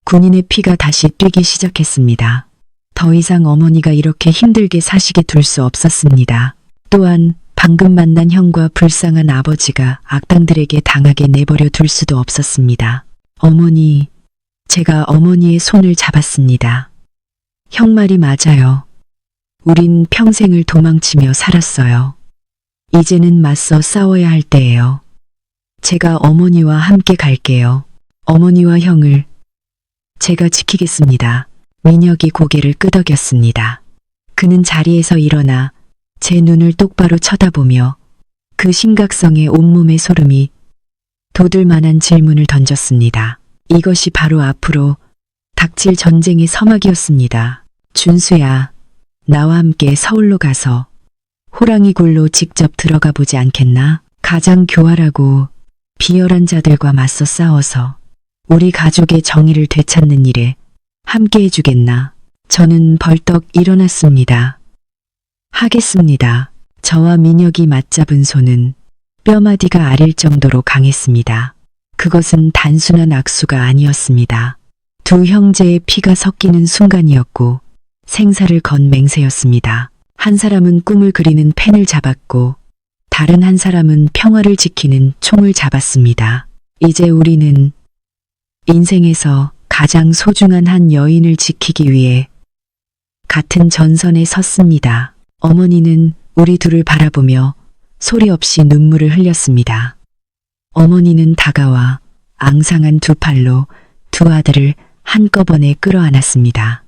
Speaker 3: 군인의 피가 다시 뛰기 시작했습니다. 더 이상 어머니가 이렇게 힘들게 사시게 둘 수 없었습니다. 또한 방금 만난 형과 불쌍한 아버지가 악당들에게 당하게 내버려 둘 수도 없었습니다. 어머니, 제가 어머니의 손을 잡았습니다. 형 말이 맞아요. 우린 평생을 도망치며 살았어요. 이제는 맞서 싸워야 할 때예요. 제가 어머니와 함께 갈게요. 어머니와 형을 제가 지키겠습니다. 민혁이 고개를 끄덕였습니다. 그는 자리에서 일어나 제 눈을 똑바로 쳐다보며 그 심각성에 온몸의 소름이 돋을 만한 질문을 던졌습니다. 이것이 바로 앞으로 닥칠 전쟁의 서막이었습니다. 준수야, 나와 함께 서울로 가서 호랑이 굴로 직접 들어가 보지 않겠나? 가장 교활하고 비열한 자들과 맞서 싸워서 우리 가족의 정의를 되찾는 일에 함께 해주겠나? 저는 벌떡 일어났습니다. 하겠습니다. 저와 민혁이 맞잡은 손은 뼈마디가 아릴 정도로 강했습니다. 그것은 단순한 악수가 아니었습니다. 두 형제의 피가 섞이는 순간이었고 생사를 건 맹세였습니다. 한 사람은 꿈을 그리는 펜을 잡았고 다른 한 사람은 평화를 지키는 총을 잡았습니다. 이제 우리는 인생에서 가장 소중한 한 여인을 지키기 위해 같은 전선에 섰습니다. 어머니는 우리 둘을 바라보며 소리 없이 눈물을 흘렸습니다. 어머니는 다가와 앙상한 두 팔로 두 아들을 한꺼번에 끌어안았습니다.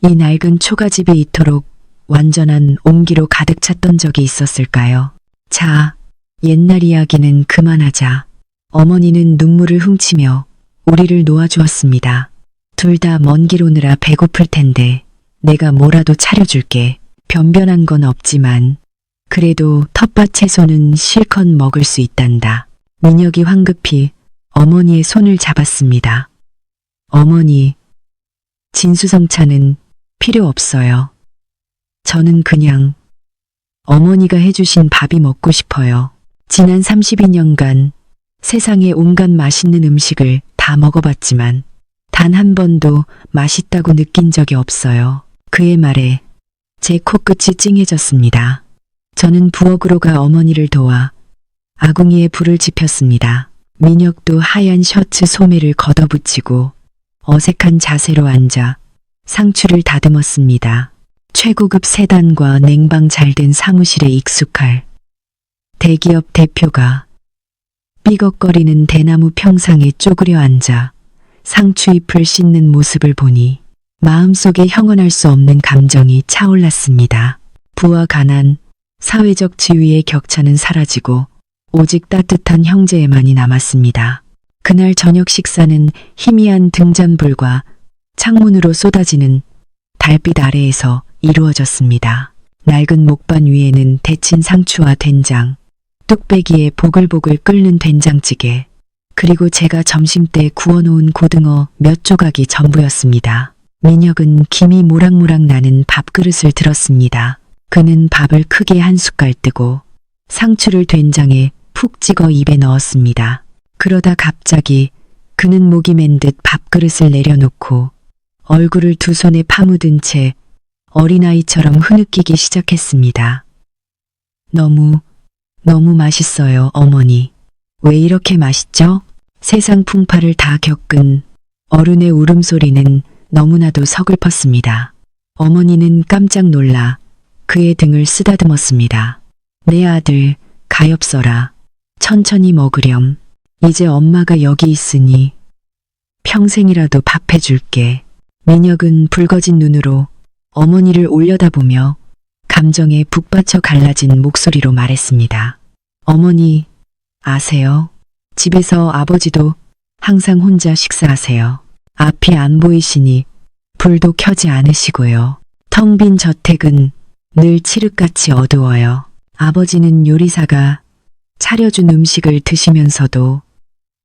Speaker 3: 이 낡은 초가집이 이토록 완전한 온기로 가득 찼던 적이 있었을까요? 자, 옛날 이야기는 그만하자. 어머니는 눈물을 훔치며 우리를 놓아주었습니다. 둘 다 먼 길 오느라 배고플 텐데 내가 뭐라도 차려줄게. 변변한 건 없지만 그래도 텃밭 채소는 실컷 먹을 수 있단다. 민혁이 황급히 어머니의 손을 잡았습니다. 어머니, 진수성찬은 필요 없어요. 저는 그냥 어머니가 해주신 밥이 먹고 싶어요. 지난 32년간 세상의 온갖 맛있는 음식을 다 먹어봤지만 단 한 번도 맛있다고 느낀 적이 없어요. 그의 말에 제 코끝이 찡해졌습니다. 저는 부엌으로 가 어머니를 도와 아궁이에 불을 지폈습니다. 민혁도 하얀 셔츠 소매를 걷어붙이고 어색한 자세로 앉아 상추를 다듬었습니다. 최고급 세단과 냉방 잘된 사무실에 익숙할 대기업 대표가 삐걱거리는 대나무 평상에 쪼그려 앉아 상추잎을 씻는 모습을 보니 마음속에 형언할 수 없는 감정이 차올랐습니다. 부와 가난, 사회적 지위의 격차는 사라지고 오직 따뜻한 형제애만이 남았습니다. 그날 저녁 식사는 희미한 등잔불과 창문으로 쏟아지는 달빛 아래에서 이루어졌습니다. 낡은 목반 위에는 데친 상추와 된장, 뚝배기에 보글보글 끓는 된장찌개, 그리고 제가 점심때 구워놓은 고등어 몇 조각이 전부였습니다. 민혁은 김이 모락모락 나는 밥그릇을 들었습니다. 그는 밥을 크게 한 숟갈 뜨고 상추를 된장에 푹 찍어 입에 넣었습니다. 그러다 갑자기 그는 목이 맨 듯 밥그릇을 내려놓고 얼굴을 두 손에 파묻은 채 어린아이처럼 흐느끼기 시작했습니다. 너무 맛있어요, 어머니. 왜 이렇게 맛있죠? 세상 풍파를 다 겪은 어른의 울음소리는 너무나도 서글펐습니다. 어머니는 깜짝 놀라 그의 등을 쓰다듬었습니다. 내 아들, 가엾어라. 천천히 먹으렴. 이제 엄마가 여기 있으니 평생이라도 밥 해줄게. 민혁은 붉어진 눈으로 어머니를 올려다보며 감정에 북받쳐 갈라진 목소리로 말했습니다. 어머니, 아세요? 집에서 아버지도 항상 혼자 식사하세요. 앞이 안 보이시니 불도 켜지 않으시고요. 텅 빈 저택은 늘 칠흑같이 어두워요. 아버지는 요리사가 차려준 음식을 드시면서도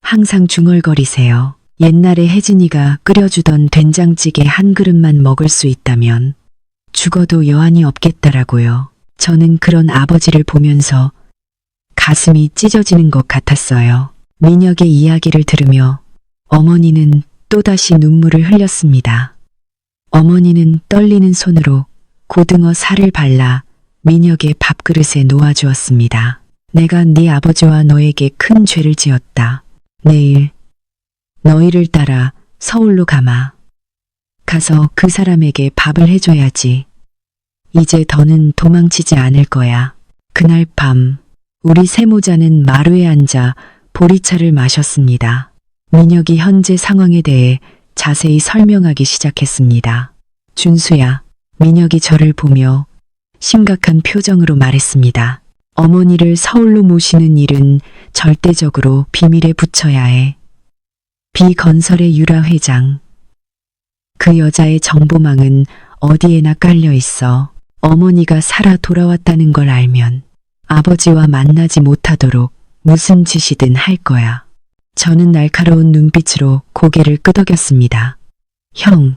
Speaker 3: 항상 중얼거리세요. 옛날에 혜진이가 끓여주던 된장찌개 한 그릇만 먹을 수 있다면 죽어도 여한이 없겠다라고요. 저는 그런 아버지를 보면서 가슴이 찢어지는 것 같았어요. 민혁의 이야기를 들으며 어머니는 또다시 눈물을 흘렸습니다. 어머니는 떨리는 손으로 고등어 살을 발라 민혁의 밥그릇에 놓아주었습니다. 내가 네 아버지와 너에게 큰 죄를 지었다. 내일 너희를 따라 서울로 가서 그 사람에게 밥을 해줘야지. 이제 더는 도망치지 않을 거야. 그날 밤 우리 세모자는 마루에 앉아 보리차를 마셨습니다. 민혁이 현재 상황에 대해 자세히 설명하기 시작했습니다. 준수야, 민혁이 저를 보며 심각한 표정으로 말했습니다. 어머니를 서울로 모시는 일은 절대적으로 비밀에 붙여야 해. 비건설의 유라 회장. 그 여자의 정보망은 어디에나 깔려 있어. 어머니가 살아 돌아왔다는 걸 알면 아버지와 만나지 못하도록 무슨 짓이든 할 거야. 저는 날카로운 눈빛으로 고개를 끄덕였습니다. 형,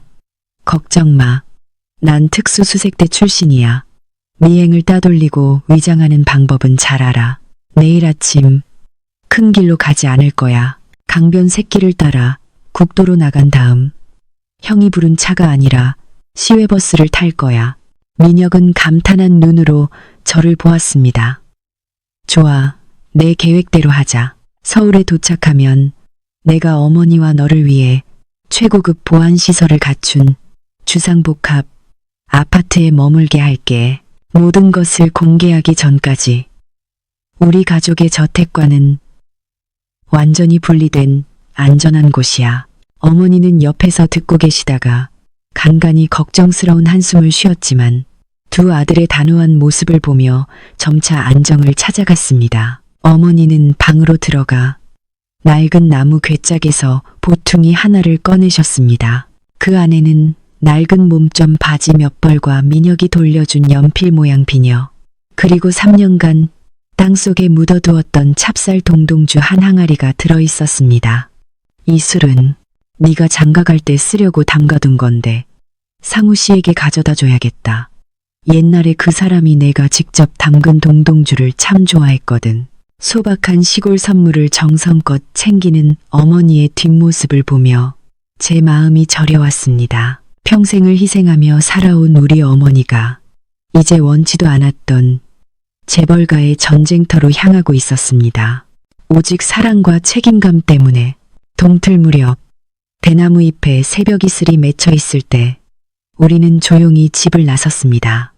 Speaker 3: 걱정 마. 난 특수수색대 출신이야. 미행을 따돌리고 위장하는 방법은 잘 알아. 내일 아침 큰 길로 가지 않을 거야. 강변 새길을 따라 국도로 나간 다음 형이 부른 차가 아니라 시외버스를 탈 거야. 민혁은 감탄한 눈으로 저를 보았습니다. 좋아, 내 계획대로 하자. 서울에 도착하면 내가 어머니와 너를 위해 최고급 보안시설을 갖춘 주상복합 아파트에 머물게 할게. 모든 것을 공개하기 전까지 우리 가족의 저택과는 완전히 분리된 안전한 곳이야. 어머니는 옆에서 듣고 계시다가 간간히 걱정스러운 한숨을 쉬었지만 두 아들의 단호한 모습을 보며 점차 안정을 찾아갔습니다. 어머니는 방으로 들어가 낡은 나무 괴짝에서 보퉁이 하나를 꺼내셨습니다. 그 안에는 낡은 몸점 바지 몇 벌과 민혁이 돌려준 연필 모양 비녀, 그리고 3년간 땅속에 묻어두었던 찹쌀 동동주 한 항아리가 들어있었습니다. 이 술은 네가 장가갈 때 쓰려고 담가둔 건데 상우 씨에게 가져다 줘야겠다. 옛날에 그 사람이 내가 직접 담근 동동주를 참 좋아했거든. 소박한 시골 선물을 정성껏 챙기는 어머니의 뒷모습을 보며 제 마음이 저려왔습니다. 평생을 희생하며 살아온 우리 어머니가 이제 원치도 않았던 재벌가의 전쟁터로 향하고 있었습니다. 오직 사랑과 책임감 때문에. 동틀 무렵 대나무 잎에 새벽 이슬이 맺혀 있을 때 우리는 조용히 집을 나섰습니다.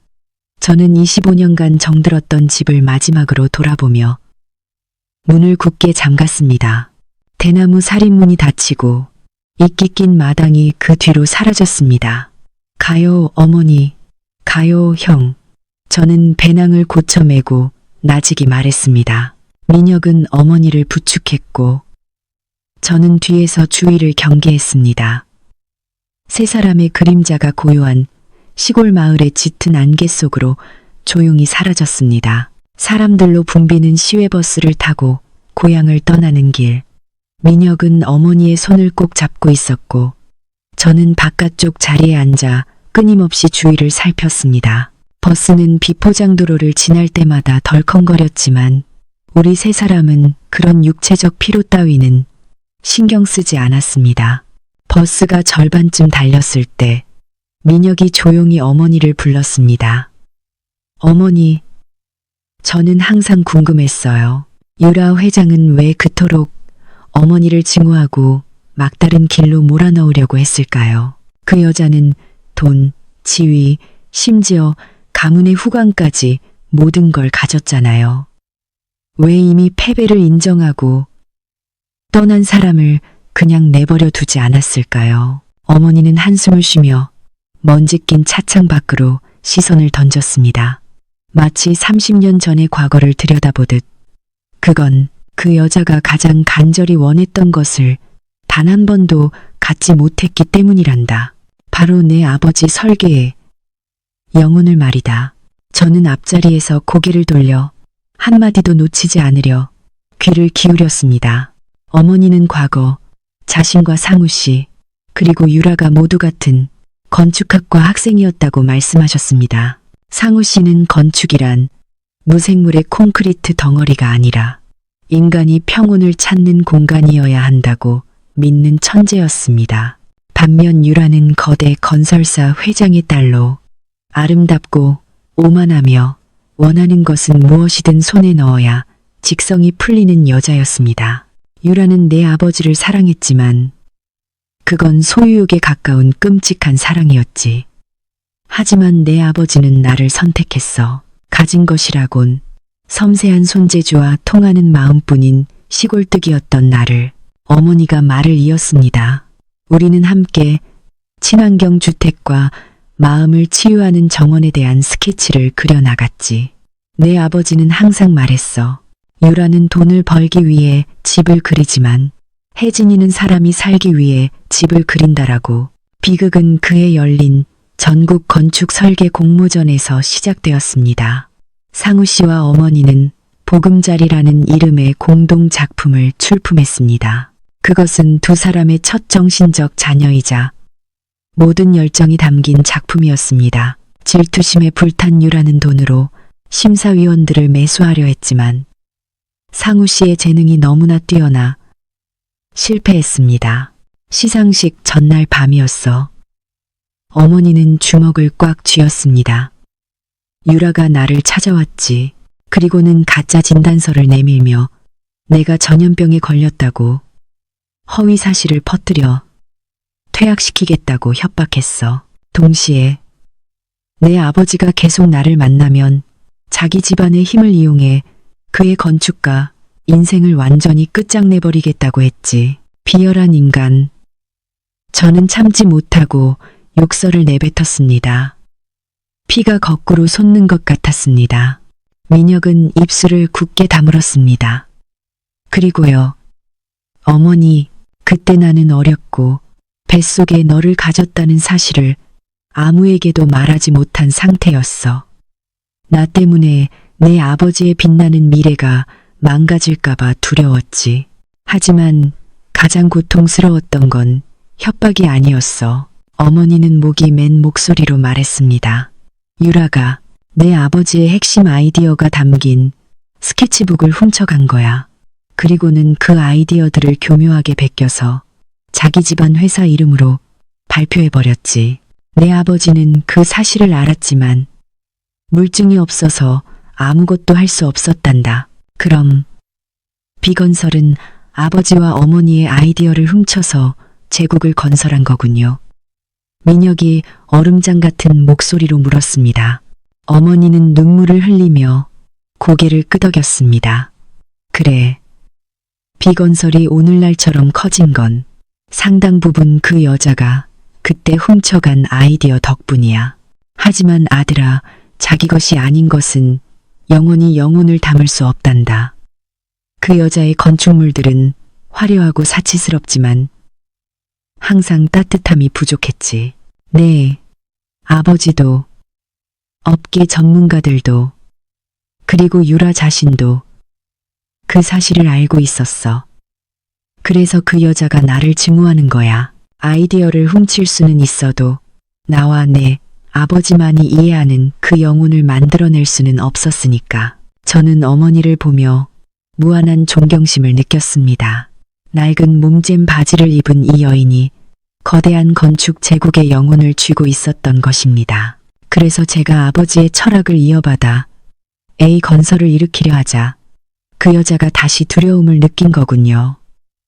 Speaker 3: 저는 25년간 정들었던 집을 마지막으로 돌아보며 문을 굳게 잠갔습니다. 대나무 살인문이 닫히고 이끼 낀 마당이 그 뒤로 사라졌습니다. 가요 어머니, 가요 형. 저는 배낭을 고쳐 메고 나직이 말했습니다. 민혁은 어머니를 부축했고 저는 뒤에서 주위를 경계했습니다. 세 사람의 그림자가 고요한 시골 마을의 짙은 안개 속으로 조용히 사라졌습니다. 사람들로 붐비는 시외버스를 타고 고향을 떠나는 길. 민혁은 어머니의 손을 꼭 잡고 있었고 저는 바깥쪽 자리에 앉아 끊임없이 주위를 살폈습니다. 버스는 비포장도로를 지날 때마다 덜컹거렸지만 우리 세 사람은 그런 육체적 피로 따위는 신경 쓰지 않았습니다. 버스가 절반쯤 달렸을 때 민혁이 조용히 어머니를 불렀습니다. 어머니, 저는 항상 궁금했어요. 유라 회장은 왜 그토록 어머니를 증오하고 막다른 길로 몰아넣으려고 했을까요? 그 여자는 돈, 지위, 심지어 가문의 후광까지 모든 걸 가졌잖아요. 왜 이미 패배를 인정하고 떠난 사람을 그냥 내버려 두지 않았을까요? 어머니는 한숨을 쉬며 먼지 낀 차창 밖으로 시선을 던졌습니다. 마치 30년 전의 과거를 들여다보듯 그건 그 여자가 가장 간절히 원했던 것을 단 한 번도 갖지 못했기 때문이란다. 바로 내 아버지 설계의 영혼을 말이다. 저는 앞자리에서 고개를 돌려 한마디도 놓치지 않으려 귀를 기울였습니다. 어머니는 과거 자신과 상우 씨 그리고 유라가 모두 같은 건축학과 학생이었다고 말씀하셨습니다. 상우 씨는 건축이란 무생물의 콘크리트 덩어리가 아니라 인간이 평온을 찾는 공간이어야 한다고 믿는 천재였습니다. 반면 유라는 거대 건설사 회장의 딸로 아름답고 오만하며 원하는 것은 무엇이든 손에 넣어야 직성이 풀리는 여자였습니다. 유라는 내 아버지를 사랑했지만 그건 소유욕에 가까운 끔찍한 사랑이었지. 하지만 내 아버지는 나를 선택했어. 가진 것이라곤 섬세한 손재주와 통하는 마음뿐인 시골뜨기였던 나를. 어머니가 말을 이었습니다. 우리는 함께 친환경 주택과 마음을 치유하는 정원에 대한 스케치를 그려나갔지. 내 아버지는 항상 말했어. 유라는 돈을 벌기 위해 집을 그리지만 혜진이는 사람이 살기 위해 집을 그린다라고. 비극은 그해 열린 전국 건축 설계 공모전에서 시작되었습니다. 상우 씨와 어머니는 보금자리라는 이름의 공동 작품을 출품했습니다. 그것은 두 사람의 첫 정신적 자녀이자 모든 열정이 담긴 작품이었습니다. 질투심에 불탄 유라는 돈으로 심사위원들을 매수하려 했지만 상우 씨의 재능이 너무나 뛰어나 실패했습니다. 시상식 전날 밤이었어. 어머니는 주먹을 꽉 쥐었습니다. 유라가 나를 찾아왔지. 그리고는 가짜 진단서를 내밀며 내가 전염병에 걸렸다고 허위 사실을 퍼뜨려 퇴학시키겠다고 협박했어. 동시에 내 아버지가 계속 나를 만나면 자기 집안의 힘을 이용해 그의 건축가 인생을 완전히 끝장내버리겠다고 했지. 비열한 인간. 저는 참지 못하고 욕설을 내뱉었습니다. 피가 거꾸로 솟는 것 같았습니다. 민혁은 입술을 굳게 다물었습니다. 그리고요. 어머니, 그때 나는 어렸고 뱃속에 너를 가졌다는 사실을 아무에게도 말하지 못한 상태였어. 나 때문에 내 아버지의 빛나는 미래가 망가질까봐 두려웠지. 하지만 가장 고통스러웠던 건 협박이 아니었어. 어머니는 목이 맨 목소리로 말했습니다. 유라가 내 아버지의 핵심 아이디어가 담긴 스케치북을 훔쳐간 거야. 그리고는 그 아이디어들을 교묘하게 베껴서 자기 집안 회사 이름으로 발표해버렸지. 내 아버지는 그 사실을 알았지만 물증이 없어서 아무것도 할 수 없었단다. 그럼 비건설은 아버지와 어머니의 아이디어를 훔쳐서 제국을 건설한 거군요. 민혁이 얼음장 같은 목소리로 물었습니다. 어머니는 눈물을 흘리며 고개를 끄덕였습니다. 그래. 비건설이 오늘날처럼 커진 건 상당 부분 그 여자가 그때 훔쳐간 아이디어 덕분이야. 하지만 아들아, 자기 것이 아닌 것은 영원히 영혼을 담을 수 없단다. 그 여자의 건축물들은 화려하고 사치스럽지만 항상 따뜻함이 부족했지. 네, 아버지도, 업계 전문가들도, 그리고 유라 자신도 그 사실을 알고 있었어. 그래서 그 여자가 나를 증오하는 거야. 아이디어를 훔칠 수는 있어도 나와 내 아버지만이 이해하는 그 영혼을 만들어낼 수는 없었으니까. 저는 어머니를 보며 무한한 존경심을 느꼈습니다. 낡은 몸잼 바지를 입은 이 여인이 거대한 건축 제국의 영혼을 쥐고 있었던 것입니다. 그래서 제가 아버지의 철학을 이어받아 A 건설을 일으키려 하자 그 여자가 다시 두려움을 느낀 거군요.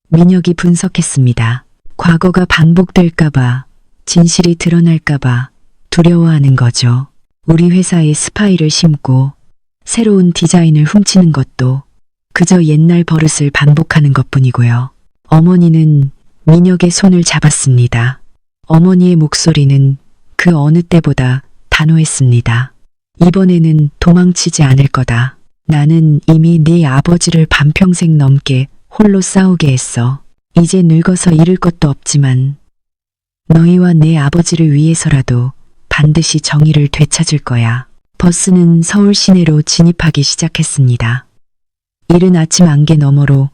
Speaker 3: 민혁이 분석했습니다. 과거가 반복될까봐, 진실이 드러날까봐 두려워하는 거죠. 우리 회사에 스파이를 심고 새로운 디자인을 훔치는 것도 그저 옛날 버릇을 반복하는 것뿐이고요. 어머니는 민혁의 손을 잡았습니다. 어머니의 목소리는 그 어느 때보다 단호했습니다. 이번에는 도망치지 않을 거다. 나는 이미 네 아버지를 반평생 넘게 홀로 싸우게 했어. 이제 늙어서 잃을 것도 없지만 너희와 내 아버지를 위해서라도 반드시 정의를 되찾을 거야. 버스는 서울 시내로 진입하기 시작했습니다. 이른 아침 안개 너머로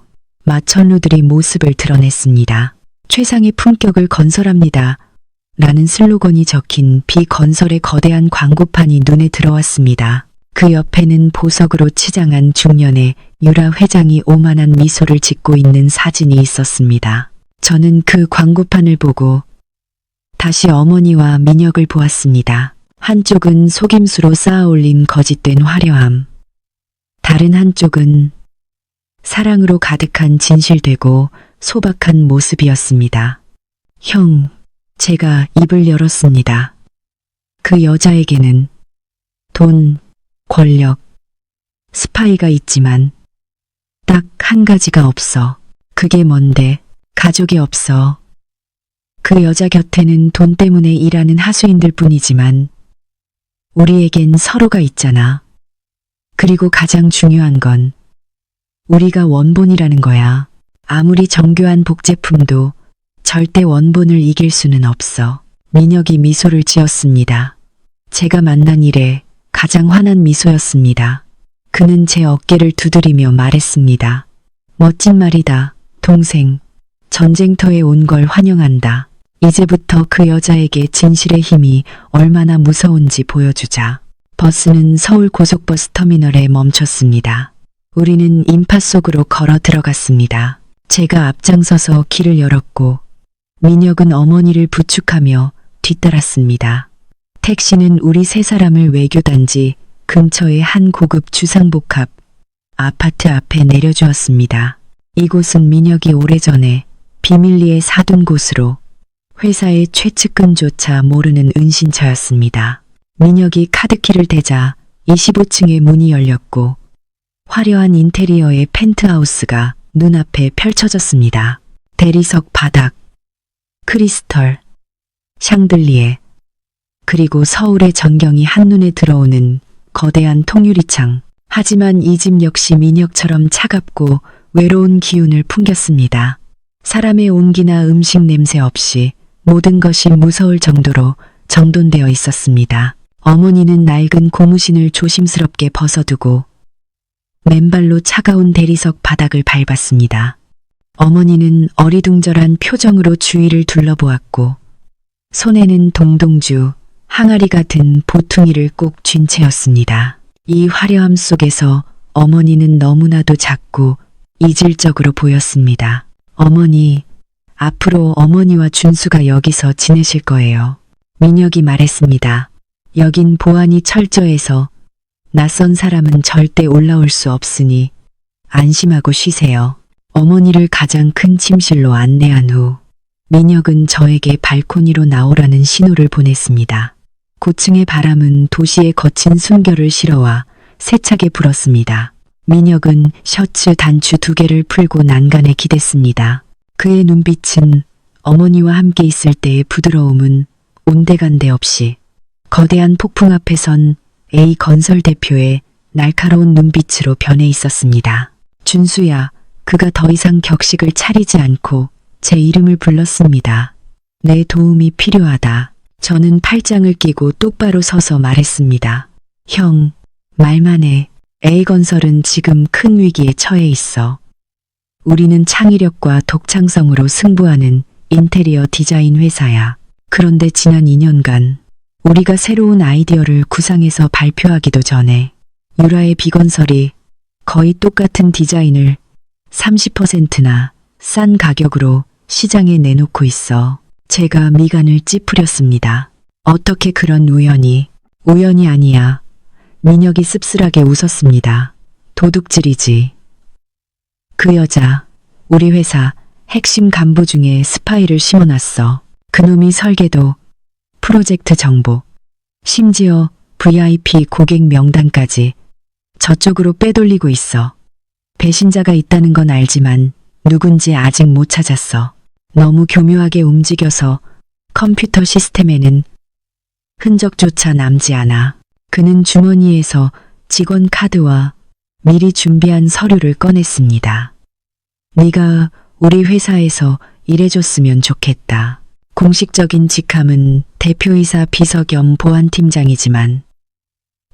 Speaker 3: 마천루들이 모습을 드러냈습니다. 최상의 품격을 건설합니다. 라는 슬로건이 적힌 비건설의 거대한 광고판이 눈에 들어왔습니다. 그 옆에는 보석으로 치장한 중년의 유라 회장이 오만한 미소를 짓고 있는 사진이 있었습니다. 저는 그 광고판을 보고 다시 어머니와 민혁을 보았습니다. 한쪽은 속임수로 쌓아올린 거짓된 화려함. 다른 한쪽은 사랑으로 가득한 진실되고 소박한 모습이었습니다. 형, 제가 입을 열었습니다. 그 여자에게는 돈, 권력, 스파이가 있지만 딱 한 가지가 없어. 그게 뭔데? 가족이 없어. 그 여자 곁에는 돈 때문에 일하는 하수인들 뿐이지만 우리에겐 서로가 있잖아. 그리고 가장 중요한 건 우리가 원본이라는 거야. 아무리 정교한 복제품도 절대 원본을 이길 수는 없어. 민혁이 미소를 지었습니다. 제가 만난 일에 가장 환한 미소였습니다. 그는 제 어깨를 두드리며 말했습니다. 멋진 말이다, 동생. 전쟁터에 온 걸 환영한다. 이제부터 그 여자에게 진실의 힘이 얼마나 무서운지 보여주자. 버스는 서울 고속버스 터미널에 멈췄습니다. 우리는 인파 속으로 걸어 들어갔습니다. 제가 앞장서서 길을 열었고 민혁은 어머니를 부축하며 뒤따랐습니다. 택시는 우리 세 사람을 외교단지 근처의 한 고급 주상복합 아파트 앞에 내려주었습니다. 이곳은 민혁이 오래전에 비밀리에 사둔 곳으로 회사의 최측근조차 모르는 은신처였습니다. 민혁이 카드키를 대자 25층의 문이 열렸고 화려한 인테리어의 펜트하우스가 눈앞에 펼쳐졌습니다. 대리석 바닥, 크리스털, 샹들리에, 그리고 서울의 전경이 한눈에 들어오는 거대한 통유리창. 하지만 이 집 역시 민혁처럼 차갑고 외로운 기운을 풍겼습니다. 사람의 온기나 음식 냄새 없이 모든 것이 무서울 정도로 정돈되어 있었습니다. 어머니는 낡은 고무신을 조심스럽게 벗어두고 맨발로 차가운 대리석 바닥을 밟았습니다. 어머니는 어리둥절한 표정으로 주위를 둘러보았고 손에는 동동주, 항아리가 든 보퉁이를 꼭 쥔 채였습니다. 이 화려함 속에서 어머니는 너무나도 작고 이질적으로 보였습니다. 어머니, 앞으로 어머니와 준수가 여기서 지내실 거예요. 민혁이 말했습니다. 여긴 보안이 철저해서 낯선 사람은 절대 올라올 수 없으니 안심하고 쉬세요. 어머니를 가장 큰 침실로 안내한 후 민혁은 저에게 발코니로 나오라는 신호를 보냈습니다. 고층의 바람은 도시의 거친 숨결을 실어와 세차게 불었습니다. 민혁은 셔츠 단추 2개를 풀고 난간에 기댔습니다. 그의 눈빛은 어머니와 함께 있을 때의 부드러움은 온데간데 없이 거대한 폭풍 앞에선 A건설 대표의 날카로운 눈빛으로 변해 있었습니다. 준수야, 그가 더 이상 격식을 차리지 않고 제 이름을 불렀습니다. 내 도움이 필요하다. 저는 팔짱을 끼고 똑바로 서서 말했습니다. 형, 말만 해. A건설은 지금 큰 위기에 처해 있어. 우리는 창의력과 독창성으로 승부하는 인테리어 디자인 회사야. 그런데 지난 2년간 우리가 새로운 아이디어를 구상해서 발표하기도 전에 유라의 B건설이 거의 똑같은 디자인을 30%나 싼 가격으로 시장에 내놓고 있어. 제가 미간을 찌푸렸습니다. 어떻게 그런 우연이 아니야. 민혁이 씁쓸하게 웃었습니다. 도둑질이지. 그 여자, 우리 회사 핵심 간부 중에 스파이를 심어놨어. 그놈이 설계도, 프로젝트 정보, 심지어 VIP 고객 명단까지 저쪽으로 빼돌리고 있어. 배신자가 있다는 건 알지만 누군지 아직 못 찾았어. 너무 교묘하게 움직여서 컴퓨터 시스템에는 흔적조차 남지 않아. 그는 주머니에서 직원 카드와 미리 준비한 서류를 꺼냈습니다. 네가 우리 회사에서 일해줬으면 좋겠다. 공식적인 직함은 대표이사 비서 겸 보안팀장이지만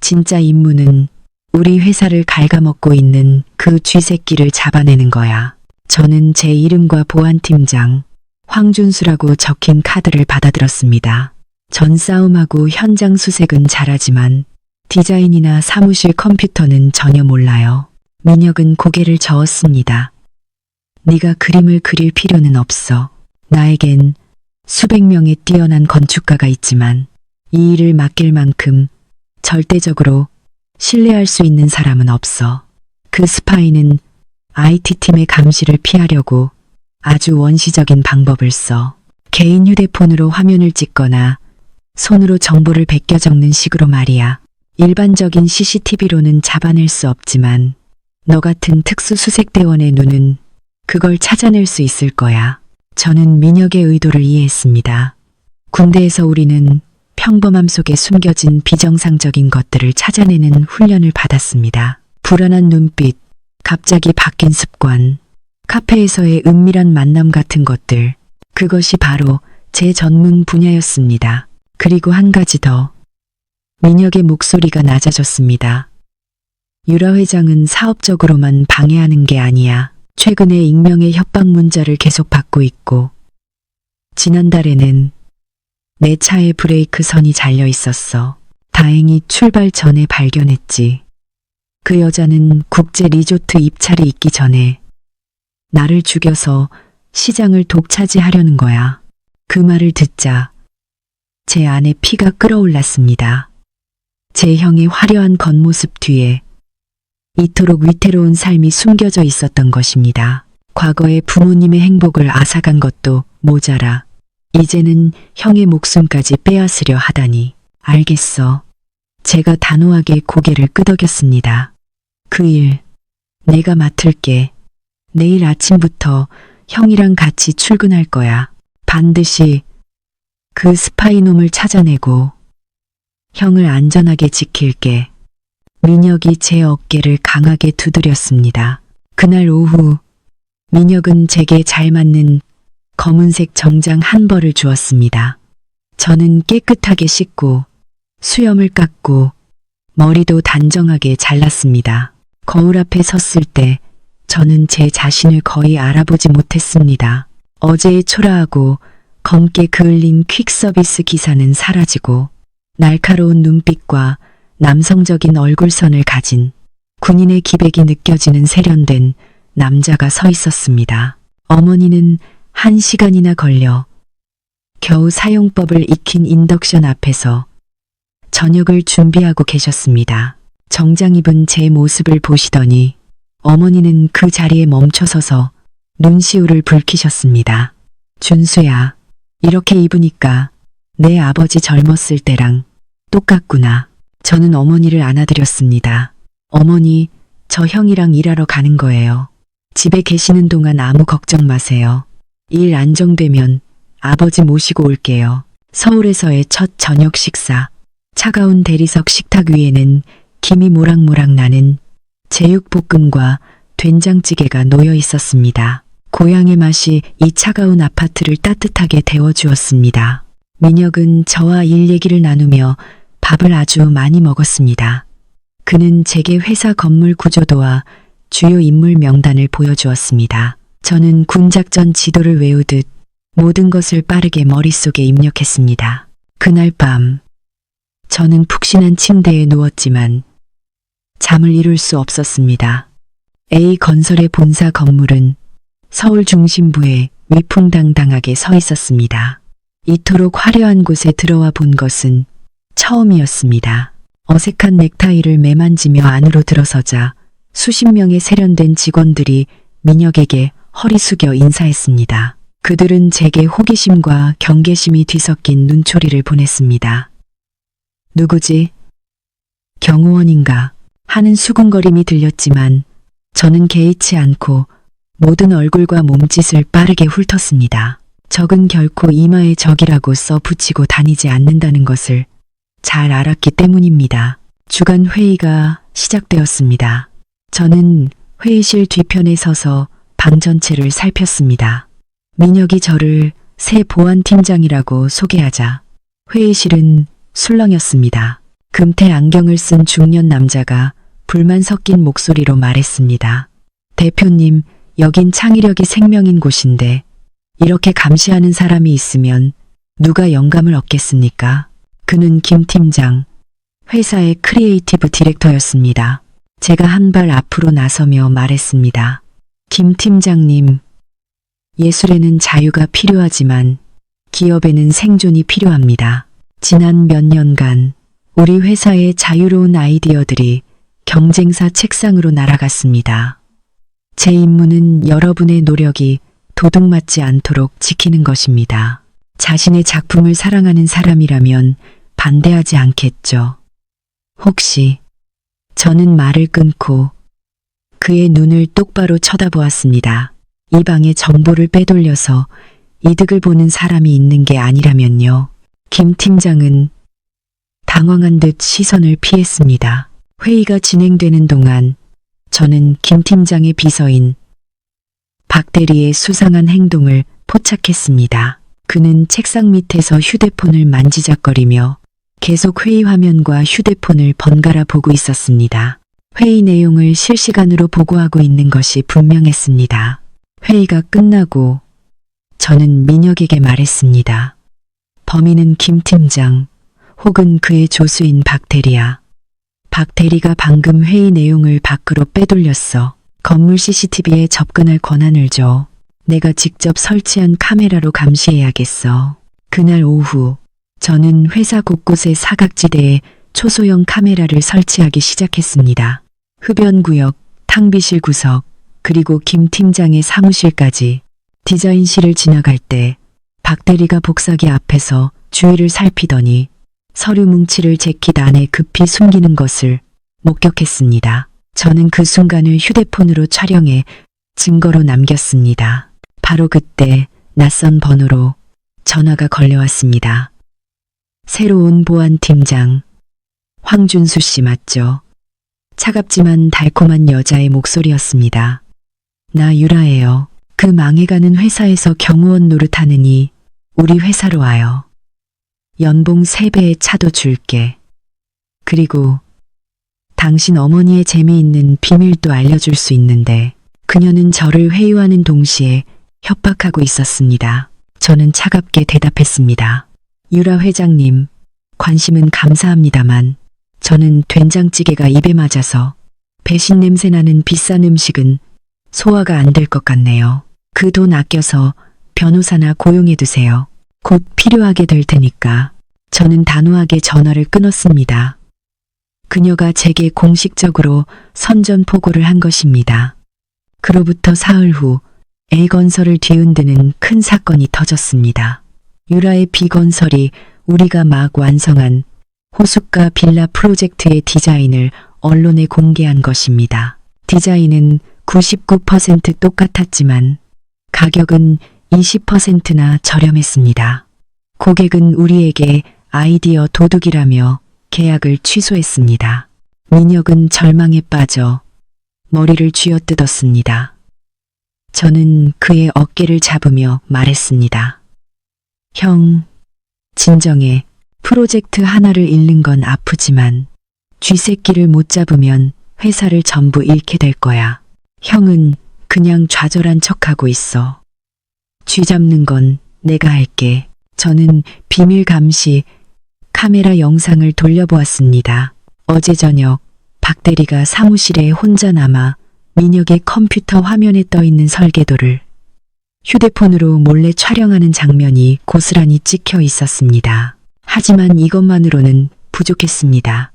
Speaker 3: 진짜 임무는 우리 회사를 갉아먹고 있는 그 쥐새끼를 잡아내는 거야. 저는 제 이름과 보안팀장 황준수라고 적힌 카드를 받아들었습니다. 전싸움하고 현장 수색은 잘하지만 디자인이나 사무실 컴퓨터는 전혀 몰라요. 민혁은 고개를 저었습니다. 네가 그림을 그릴 필요는 없어. 나에겐 수백 명의 뛰어난 건축가가 있지만 이 일을 맡길 만큼 절대적으로 신뢰할 수 있는 사람은 없어. 그 스파이는 IT팀의 감시를 피하려고 아주 원시적인 방법을 써. 개인 휴대폰으로 화면을 찍거나 손으로 정보를 베껴 적는 식으로 말이야. 일반적인 CCTV로는 잡아낼 수 없지만 너 같은 특수수색대원의 눈은 그걸 찾아낼 수 있을 거야. 저는 민혁의 의도를 이해했습니다. 군대에서 우리는 평범함 속에 숨겨진 비정상적인 것들을 찾아내는 훈련을 받았습니다. 불안한 눈빛, 갑자기 바뀐 습관, 카페에서의 은밀한 만남 같은 것들, 그것이 바로 제 전문 분야였습니다. 그리고 한 가지 더. 민혁의 목소리가 낮아졌습니다. 유라 회장은 사업적으로만 방해하는 게 아니야. 최근에 익명의 협박 문자를 계속 받고 있고 지난달에는 내 차에 브레이크 선이 잘려 있었어. 다행히 출발 전에 발견했지. 그 여자는 국제 리조트 입찰이 있기 전에 나를 죽여서 시장을 독차지하려는 거야. 그 말을 듣자 제 안에 피가 끓어올랐습니다. 제 형의 화려한 겉모습 뒤에 이토록 위태로운 삶이 숨겨져 있었던 것입니다. 과거에 부모님의 행복을 앗아간 것도 모자라 이제는 형의 목숨까지 빼앗으려 하다니. 알겠어. 제가 단호하게 고개를 끄덕였습니다. 그 일 내가 맡을게. 내일 아침부터 형이랑 같이 출근할 거야. 반드시 그 스파이놈을 찾아내고 형을 안전하게 지킬게. 민혁이 제 어깨를 강하게 두드렸습니다. 그날 오후 민혁은 제게 잘 맞는 검은색 정장 한 벌을 주었습니다. 저는 깨끗하게 씻고 수염을 깎고 머리도 단정하게 잘랐습니다. 거울 앞에 섰을 때 저는 제 자신을 거의 알아보지 못했습니다. 어제의 초라하고 검게 그을린 퀵서비스 기사는 사라지고 날카로운 눈빛과 남성적인 얼굴선을 가진 군인의 기백이 느껴지는 세련된 남자가 서 있었습니다. 어머니는 1시간이나 걸려 겨우 사용법을 익힌 인덕션 앞에서 저녁을 준비하고 계셨습니다. 정장 입은 제 모습을 보시더니 어머니는 그 자리에 멈춰서서 눈시울을 붉히셨습니다. 준수야, 이렇게 입으니까 내 아버지 젊었을 때랑 똑같구나. 저는 어머니를 안아드렸습니다. 어머니, 저 형이랑 일하러 가는 거예요. 집에 계시는 동안 아무 걱정 마세요. 일 안정되면 아버지 모시고 올게요. 서울에서의 첫 저녁 식사. 차가운 대리석 식탁 위에는 김이 모락모락 나는 제육볶음과 된장찌개가 놓여 있었습니다. 고향의 맛이 이 차가운 아파트를 따뜻하게 데워주었습니다. 민혁은 저와 일 얘기를 나누며 밥을 아주 많이 먹었습니다. 그는 제게 회사 건물 구조도와 주요 인물 명단을 보여주었습니다. 저는 군작전 지도를 외우듯 모든 것을 빠르게 머릿속에 입력했습니다. 그날 밤 저는 푹신한 침대에 누웠지만 잠을 이룰 수 없었습니다. A건설의 본사 건물은 서울 중심부에 위풍당당하게 서 있었습니다. 이토록 화려한 곳에 들어와 본 것은 처음이었습니다. 어색한 넥타이를 매만지며 안으로 들어서자 수십 명의 세련된 직원들이 민혁에게 허리 숙여 인사했습니다. 그들은 제게 호기심과 경계심이 뒤섞인 눈초리를 보냈습니다. 누구지? 경호원인가? 하는 수군거림이 들렸지만 저는 개의치 않고 모든 얼굴과 몸짓을 빠르게 훑었습니다. 적은 결코 이마에 적이라고 써 붙이고 다니지 않는다는 것을 잘 알았기 때문입니다. 주간 회의가 시작되었습니다. 저는 회의실 뒤편에 서서 방 전체를 살폈습니다. 민혁이 저를 새 보안팀장이라고 소개하자 회의실은 술렁였습니다. 금태 안경을 쓴 중년 남자가 불만 섞인 목소리로 말했습니다. 대표님, 여긴 창의력이 생명인 곳인데 이렇게 감시하는 사람이 있으면 누가 영감을 얻겠습니까? 그는 김 팀장, 회사의 크리에이티브 디렉터였습니다. 제가 한 발 앞으로 나서며 말했습니다. 김 팀장님, 예술에는 자유가 필요하지만 기업에는 생존이 필요합니다. 지난 몇 년간 우리 회사의 자유로운 아이디어들이 경쟁사 책상으로 날아갔습니다. 제 임무는 여러분의 노력이 도둑맞지 않도록 지키는 것입니다. 자신의 작품을 사랑하는 사람이라면 반대하지 않겠죠. 혹시 저는 말을 끊고 그의 눈을 똑바로 쳐다보았습니다. 이 방에 정보를 빼돌려서 이득을 보는 사람이 있는 게 아니라면요. 김 팀장은 당황한 듯 시선을 피했습니다. 회의가 진행되는 동안 저는 김 팀장의 비서인 박 대리의 수상한 행동을 포착했습니다. 그는 책상 밑에서 휴대폰을 만지작거리며 계속 회의 화면과 휴대폰을 번갈아 보고 있었습니다. 회의 내용을 실시간으로 보고하고 있는 것이 분명했습니다. 회의가 끝나고 저는 민혁에게 말했습니다. 범인은 김 팀장 혹은 그의 조수인 박 대리야. 박 대리가 방금 회의 내용을 밖으로 빼돌렸어. 건물 CCTV에 접근할 권한을 줘. 내가 직접 설치한 카메라로 감시해야겠어. 그날 오후 저는 회사 곳곳의 사각지대에 초소형 카메라를 설치하기 시작했습니다. 흡연구역, 탕비실 구석, 그리고 김 팀장의 사무실까지. 디자인실을 지나갈 때 박 대리가 복사기 앞에서 주위를 살피더니 서류 뭉치를 재킷 안에 급히 숨기는 것을 목격했습니다. 저는 그 순간을 휴대폰으로 촬영해 증거로 남겼습니다. 바로 그때 낯선 번호로 전화가 걸려왔습니다. 새로 온 보안팀장 황준수 씨 맞죠? 차갑지만 달콤한 여자의 목소리였습니다. 나 유라예요. 그 망해가는 회사에서 경호원 노릇하느니 우리 회사로 와요. 연봉 3배의 차도 줄게. 그리고 당신 어머니의 재미있는 비밀도 알려줄 수 있는데 그녀는 저를 회유하는 동시에 협박하고 있었습니다. 저는 차갑게 대답했습니다. 유라 회장님, 관심은 감사합니다만 저는 된장찌개가 입에 맞아서 배신 냄새 나는 비싼 음식은 소화가 안 될 것 같네요. 그 돈 아껴서 변호사나 고용해 두세요. 곧 필요하게 될 테니까. 저는 단호하게 전화를 끊었습니다. 그녀가 제게 공식적으로 선전포고를 한 것입니다. 그로부터 사흘 후 A건설을 뒤흔드는 큰 사건이 터졌습니다. 유라의 B건설이 우리가 막 완성한 호숫가 빌라 프로젝트의 디자인을 언론에 공개한 것입니다. 디자인은 99% 똑같았지만 가격은 20%나 저렴했습니다. 고객은 우리에게 아이디어 도둑이라며 계약을 취소했습니다. 민혁은 절망에 빠져 머리를 쥐어뜯었습니다. 저는 그의 어깨를 잡으며 말했습니다. 형, 진정해. 프로젝트 하나를 잃는 건 아프지만 쥐새끼를 못 잡으면 회사를 전부 잃게 될 거야. 형은 그냥 좌절한 척하고 있어. 쥐 잡는 건 내가 할게. 저는 비밀 감시 카메라 영상을 돌려보았습니다. 어제 저녁 박 대리가 사무실에 혼자 남아 민혁의 컴퓨터 화면에 떠 있는 설계도를 휴대폰으로 몰래 촬영하는 장면이 고스란히 찍혀 있었습니다. 하지만 이것만으로는 부족했습니다.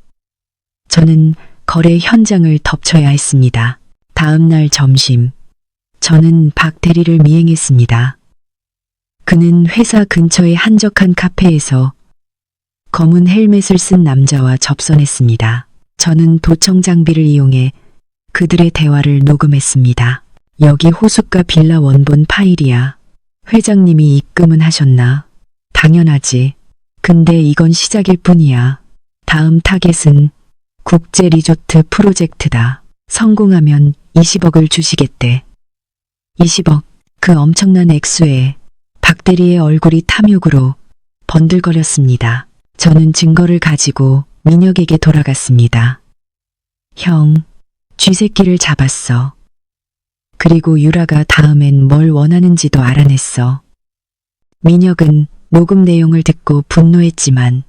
Speaker 3: 저는 거래 현장을 덮쳐야 했습니다. 다음 날 점심, 저는 박 대리를 미행했습니다. 그는 회사 근처의 한적한 카페에서 검은 헬멧을 쓴 남자와 접선했습니다. 저는 도청 장비를 이용해 그들의 대화를 녹음했습니다. 여기 호숫가 빌라 원본 파일이야. 회장님이 입금은 하셨나? 당연하지. 근데 이건 시작일 뿐이야. 다음 타겟은 국제 리조트 프로젝트다. 성공하면 20억을 주시겠대. 20억, 그 엄청난 액수에 박 대리의 얼굴이 탐욕으로 번들거렸습니다. 저는 증거를 가지고 민혁에게 돌아갔습니다. 형, 쥐새끼를 잡았어. 그리고 유라가 다음엔 뭘 원하는지도 알아냈어. 민혁은 녹음 내용을 듣고 분노했지만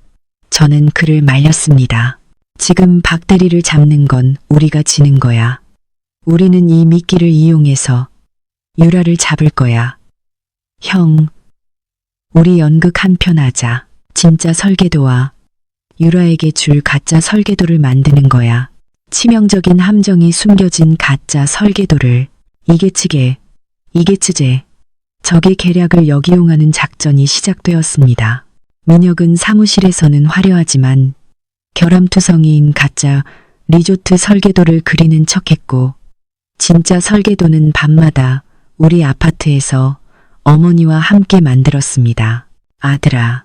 Speaker 3: 저는 그를 말렸습니다. 지금 박 대리를 잡는 건 우리가 지는 거야. 우리는 이 미끼를 이용해서 유라를 잡을 거야. 형, 우리 연극 한 편 하자. 진짜 설계도와 유라에게 줄 가짜 설계도를 만드는 거야. 치명적인 함정이 숨겨진 가짜 설계도를 이게 치게, 이게 치제. 적의 계략을 역이용하는 작전이 시작되었습니다. 민혁은 사무실에서는 화려하지만 결함투성이인 가짜 리조트 설계도를 그리는 척했고 진짜 설계도는 밤마다 우리 아파트에서 어머니와 함께 만들었습니다. 아들아,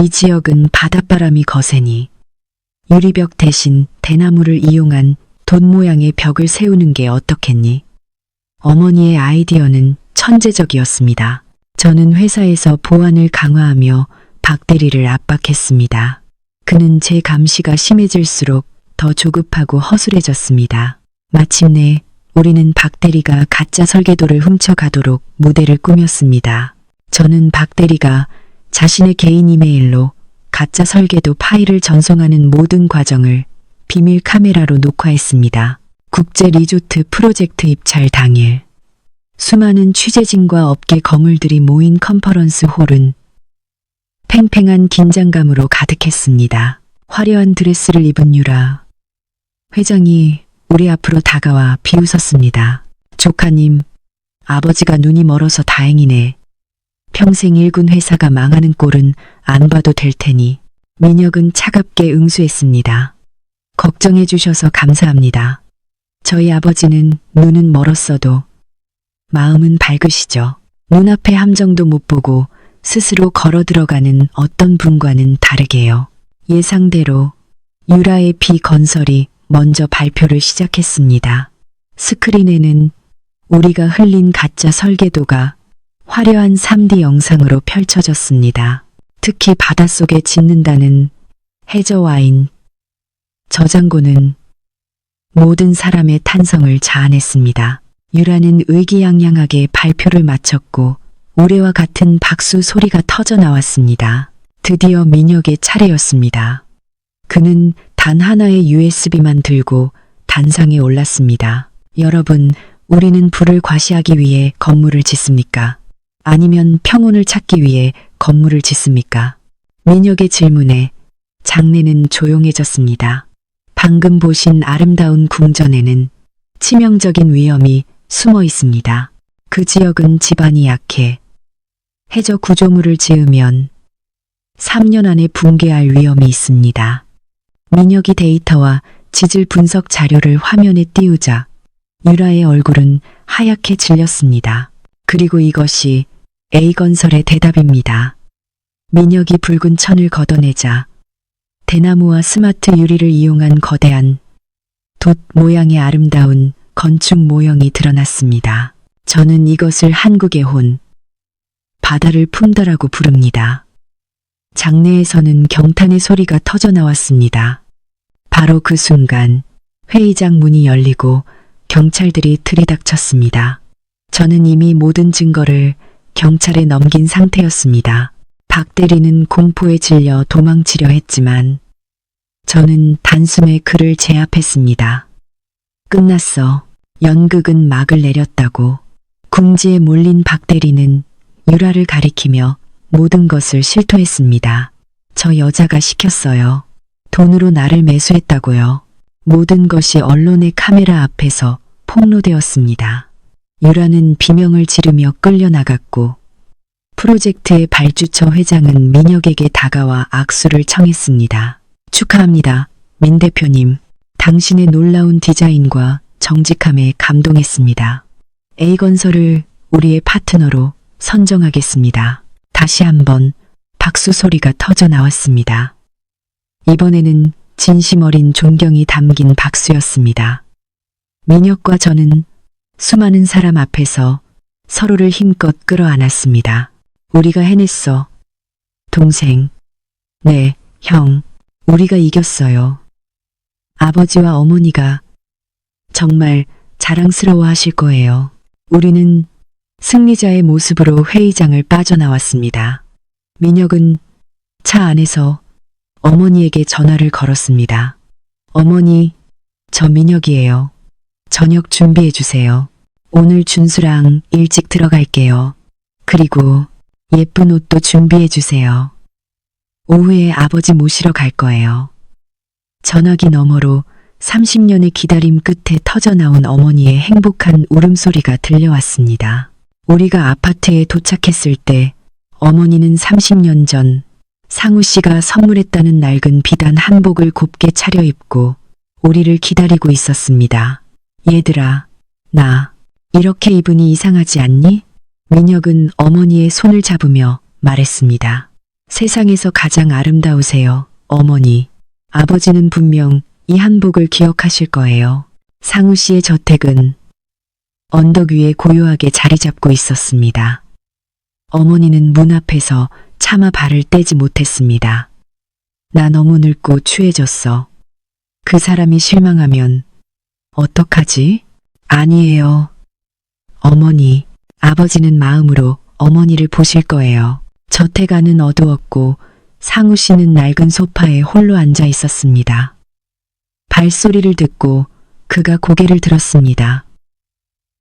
Speaker 3: 이 지역은 바닷바람이 거세니 유리벽 대신 대나무를 이용한 돛 모양의 벽을 세우는 게 어떻겠니? 어머니의 아이디어는 천재적이었습니다. 저는 회사에서 보안을 강화하며 박 대리를 압박했습니다. 그는 제 감시가 심해질수록 더 조급하고 허술해졌습니다. 마침내 우리는 박대리가 가짜 설계도를 훔쳐가도록 무대를 꾸몄습니다. 저는 박대리가 자신의 개인 이메일로 가짜 설계도 파일을 전송하는 모든 과정을 비밀 카메라로 녹화했습니다. 국제 리조트 프로젝트 입찰 당일 수많은 취재진과 업계 거물들이 모인 컨퍼런스 홀은 팽팽한 긴장감으로 가득했습니다. 화려한 드레스를 입은 유라 회장이 우리 앞으로 다가와 비웃었습니다. 조카님, 아버지가 눈이 멀어서 다행이네. 평생 일군 회사가 망하는 꼴은 안 봐도 될 테니. 민혁은 차갑게 응수했습니다. 걱정해 주셔서 감사합니다. 저희 아버지는 눈은 멀었어도 마음은 밝으시죠. 눈앞의 함정도 못 보고 스스로 걸어 들어가는 어떤 분과는 다르게요. 예상대로 유라의 비건설이 먼저 발표를 시작했습니다. 스크린에는 우리가 흘린 가짜 설계도가 화려한 3D 영상으로 펼쳐졌습니다. 특히 바닷속에 짓는다는 해저와인 저장고는 모든 사람의 탄성을 자아냈습니다. 유라는 의기양양하게 발표를 마쳤고 올해와 같은 박수 소리가 터져 나왔습니다. 드디어 민혁의 차례였습니다. 그는 단 하나의 USB만 들고 단상에 올랐습니다. 여러분, 우리는 부를 과시하기 위해 건물을 짓습니까? 아니면 평온을 찾기 위해 건물을 짓습니까? 민혁의 질문에 장내는 조용해졌습니다. 방금 보신 아름다운 궁전에는 치명적인 위험이 숨어 있습니다. 그 지역은 지반이 약해 해저 구조물을 지으면 3년 안에 붕괴할 위험이 있습니다. 민혁이 데이터와 지질 분석 자료를 화면에 띄우자 유라의 얼굴은 하얗게 질렸습니다. 그리고 이것이 A건설의 대답입니다. 민혁이 붉은 천을 걷어내자 대나무와 스마트 유리를 이용한 거대한 돛 모양의 아름다운 건축 모형이 드러났습니다. 저는 이것을 한국의 혼, 바다를 품다라고 부릅니다. 장내에서는 경탄의 소리가 터져 나왔습니다. 바로 그 순간 회의장 문이 열리고 경찰들이 들이닥쳤습니다. 저는 이미 모든 증거를 경찰에 넘긴 상태였습니다. 박 대리는 공포에 질려 도망치려 했지만 저는 단숨에 그를 제압했습니다. 끝났어. 연극은 막을 내렸다고. 궁지에 몰린 박 대리는 유라를 가리키며 모든 것을 실토했습니다. 저 여자가 시켰어요. 돈으로 나를 매수했다고요. 모든 것이 언론의 카메라 앞에서 폭로되었습니다. 유라는 비명을 지르며 끌려나갔고 프로젝트의 발주처 회장은 민혁에게 다가와 악수를 청했습니다. 축하합니다. 민 대표님. 당신의 놀라운 디자인과 정직함에 감동했습니다. A건설을 우리의 파트너로 선정하겠습니다. 다시 한번 박수 소리가 터져 나왔습니다. 이번에는 진심 어린 존경이 담긴 박수였습니다. 민혁과 저는 수많은 사람 앞에서 서로를 힘껏 끌어안았습니다. 우리가 해냈어. 동생. 네, 형. 우리가 이겼어요. 아버지와 어머니가 정말 자랑스러워 하실 거예요. 우리는 승리자의 모습으로 회의장을 빠져나왔습니다. 민혁은 차 안에서 어머니에게 전화를 걸었습니다. 어머니, 저 민혁이에요. 저녁 준비해 주세요. 오늘 준수랑 일찍 들어갈게요. 그리고 예쁜 옷도 준비해 주세요. 오후에 아버지 모시러 갈 거예요. 전화기 너머로 30년의 기다림 끝에 터져나온 어머니의 행복한 울음소리가 들려왔습니다. 우리가 아파트에 도착했을 때 어머니는 30년 전 상우 씨가 선물했다는 낡은 비단 한복을 곱게 차려입고 우리를 기다리고 있었습니다. 얘들아, 나 이렇게 입으니 이상하지 않니? 민혁은 어머니의 손을 잡으며 말했습니다. 세상에서 가장 아름다우세요, 어머니. 아버지는 분명 이 한복을 기억하실 거예요. 상우 씨의 저택은 언덕 위에 고요하게 자리 잡고 있었습니다. 어머니는 문 앞에서 차마 발을 떼지 못했습니다. 나 너무 늙고 추해졌어. 그 사람이 실망하면 어떡하지? 아니에요. 어머니, 아버지는 마음으로 어머니를 보실 거예요. 저택 안은 어두웠고 상우 씨는 낡은 소파에 홀로 앉아 있었습니다. 발소리를 듣고 그가 고개를 들었습니다.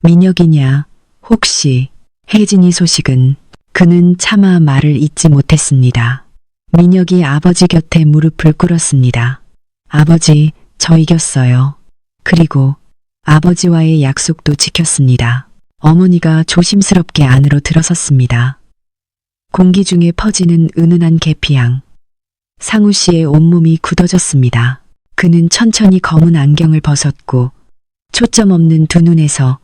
Speaker 3: 민혁이냐, 혹시 혜진이 소식은? 그는 차마 말을 잇지 못했습니다. 민혁이 아버지 곁에 무릎을 꿇었습니다. 아버지, 저 이겼어요. 그리고 아버지와의 약속도 지켰습니다. 어머니가 조심스럽게 안으로 들어섰습니다. 공기 중에 퍼지는 은은한 계피향. 상우 씨의 온몸이 굳어졌습니다. 그는 천천히 검은 안경을 벗었고 초점 없는 두 눈에서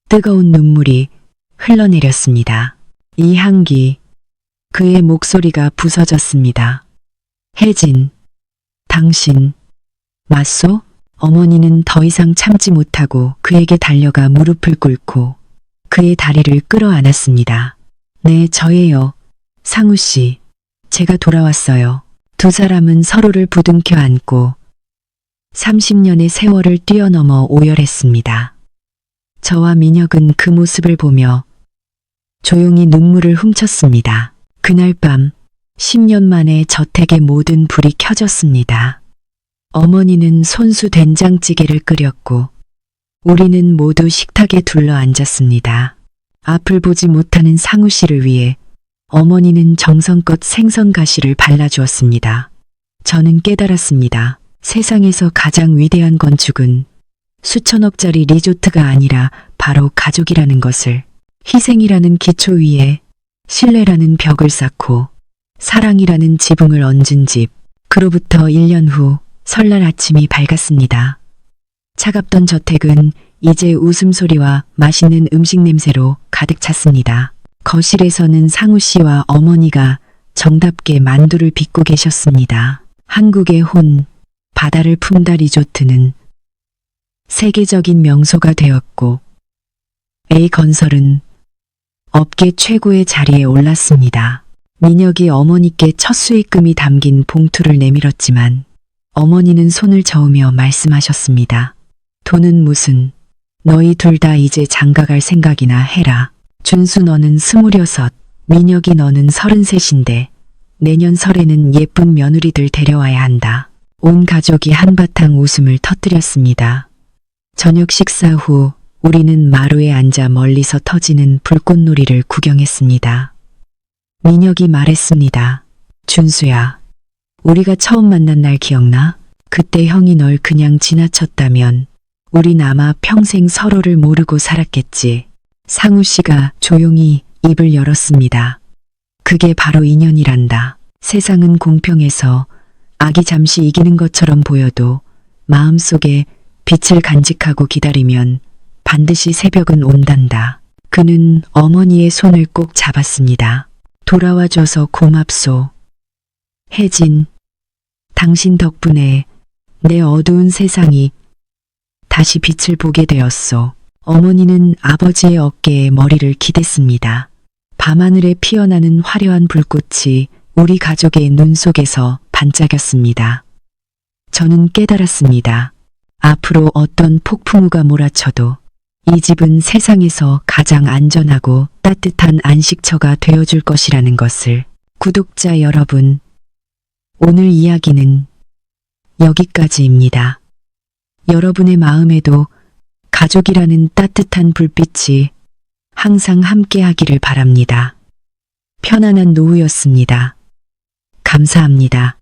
Speaker 3: 뜨거운 눈물이 흘러내렸습니다. 이 향기, 그의 목소리가 부서졌습니다. 혜진, 당신, 맞소? 어머니는 더 이상 참지 못하고 그에게 달려가 무릎을 꿇고 그의 다리를 끌어안았습니다. 네, 저예요. 상우 씨, 제가 돌아왔어요. 두 사람은 서로를 부둥켜 안고 30년의 세월을 뛰어넘어 오열했습니다. 저와 민혁은 그 모습을 보며 조용히 눈물을 훔쳤습니다. 그날 밤 10년 만에 저택의 모든 불이 켜졌습니다. 어머니는 손수 된장찌개를 끓였고 우리는 모두 식탁에 둘러 앉았습니다. 앞을 보지 못하는 상우 씨를 위해 어머니는 정성껏 생선 가시를 발라주었습니다. 저는 깨달았습니다. 세상에서 가장 위대한 건축은 수천억짜리 리조트가 아니라 바로 가족이라는 것을. 희생이라는 기초 위에 신뢰라는 벽을 쌓고 사랑이라는 지붕을 얹은 집. 그로부터 1년 후 설날 아침이 밝았습니다. 차갑던 저택은 이제 웃음소리와 맛있는 음식 냄새로 가득 찼습니다. 거실에서는 상우 씨와 어머니가 정답게 만두를 빚고 계셨습니다. 한국의 혼, 바다를 품다 리조트는 세계적인 명소가 되었고 A건설은 업계 최고의 자리에 올랐습니다. 민혁이 어머니께 첫 수익금이 담긴 봉투를 내밀었지만 어머니는 손을 저으며 말씀하셨습니다. 돈은 무슨, 너희 둘 다 이제 장가갈 생각이나 해라. 준수 너는 26, 민혁이 너는 33인데 내년 설에는 예쁜 며느리들 데려와야 한다. 온 가족이 한바탕 웃음을 터뜨렸습니다. 저녁 식사 후 우리는 마루에 앉아 멀리서 터지는 불꽃놀이를 구경했습니다. 민혁이 말했습니다. 준수야, 우리가 처음 만난 날 기억나? 그때 형이 널 그냥 지나쳤다면 우린 아마 평생 서로를 모르고 살았겠지. 상우 씨가 조용히 입을 열었습니다. 그게 바로 인연이란다. 세상은 공평해서 악이 잠시 이기는 것처럼 보여도 마음속에 빛을 간직하고 기다리면 반드시 새벽은 온단다. 그는 어머니의 손을 꼭 잡았습니다. 돌아와줘서 고맙소. 혜진, 당신 덕분에 내 어두운 세상이 다시 빛을 보게 되었소. 어머니는 아버지의 어깨에 머리를 기댔습니다. 밤하늘에 피어나는 화려한 불꽃이 우리 가족의 눈 속에서 반짝였습니다. 저는 깨달았습니다. 앞으로 어떤 폭풍우가 몰아쳐도 이 집은 세상에서 가장 안전하고 따뜻한 안식처가 되어줄 것이라는 것을. 구독자 여러분, 오늘 이야기는 여기까지입니다. 여러분의 마음에도 가족이라는 따뜻한 불빛이 항상 함께하기를 바랍니다. 편안한 노후였습니다. 감사합니다.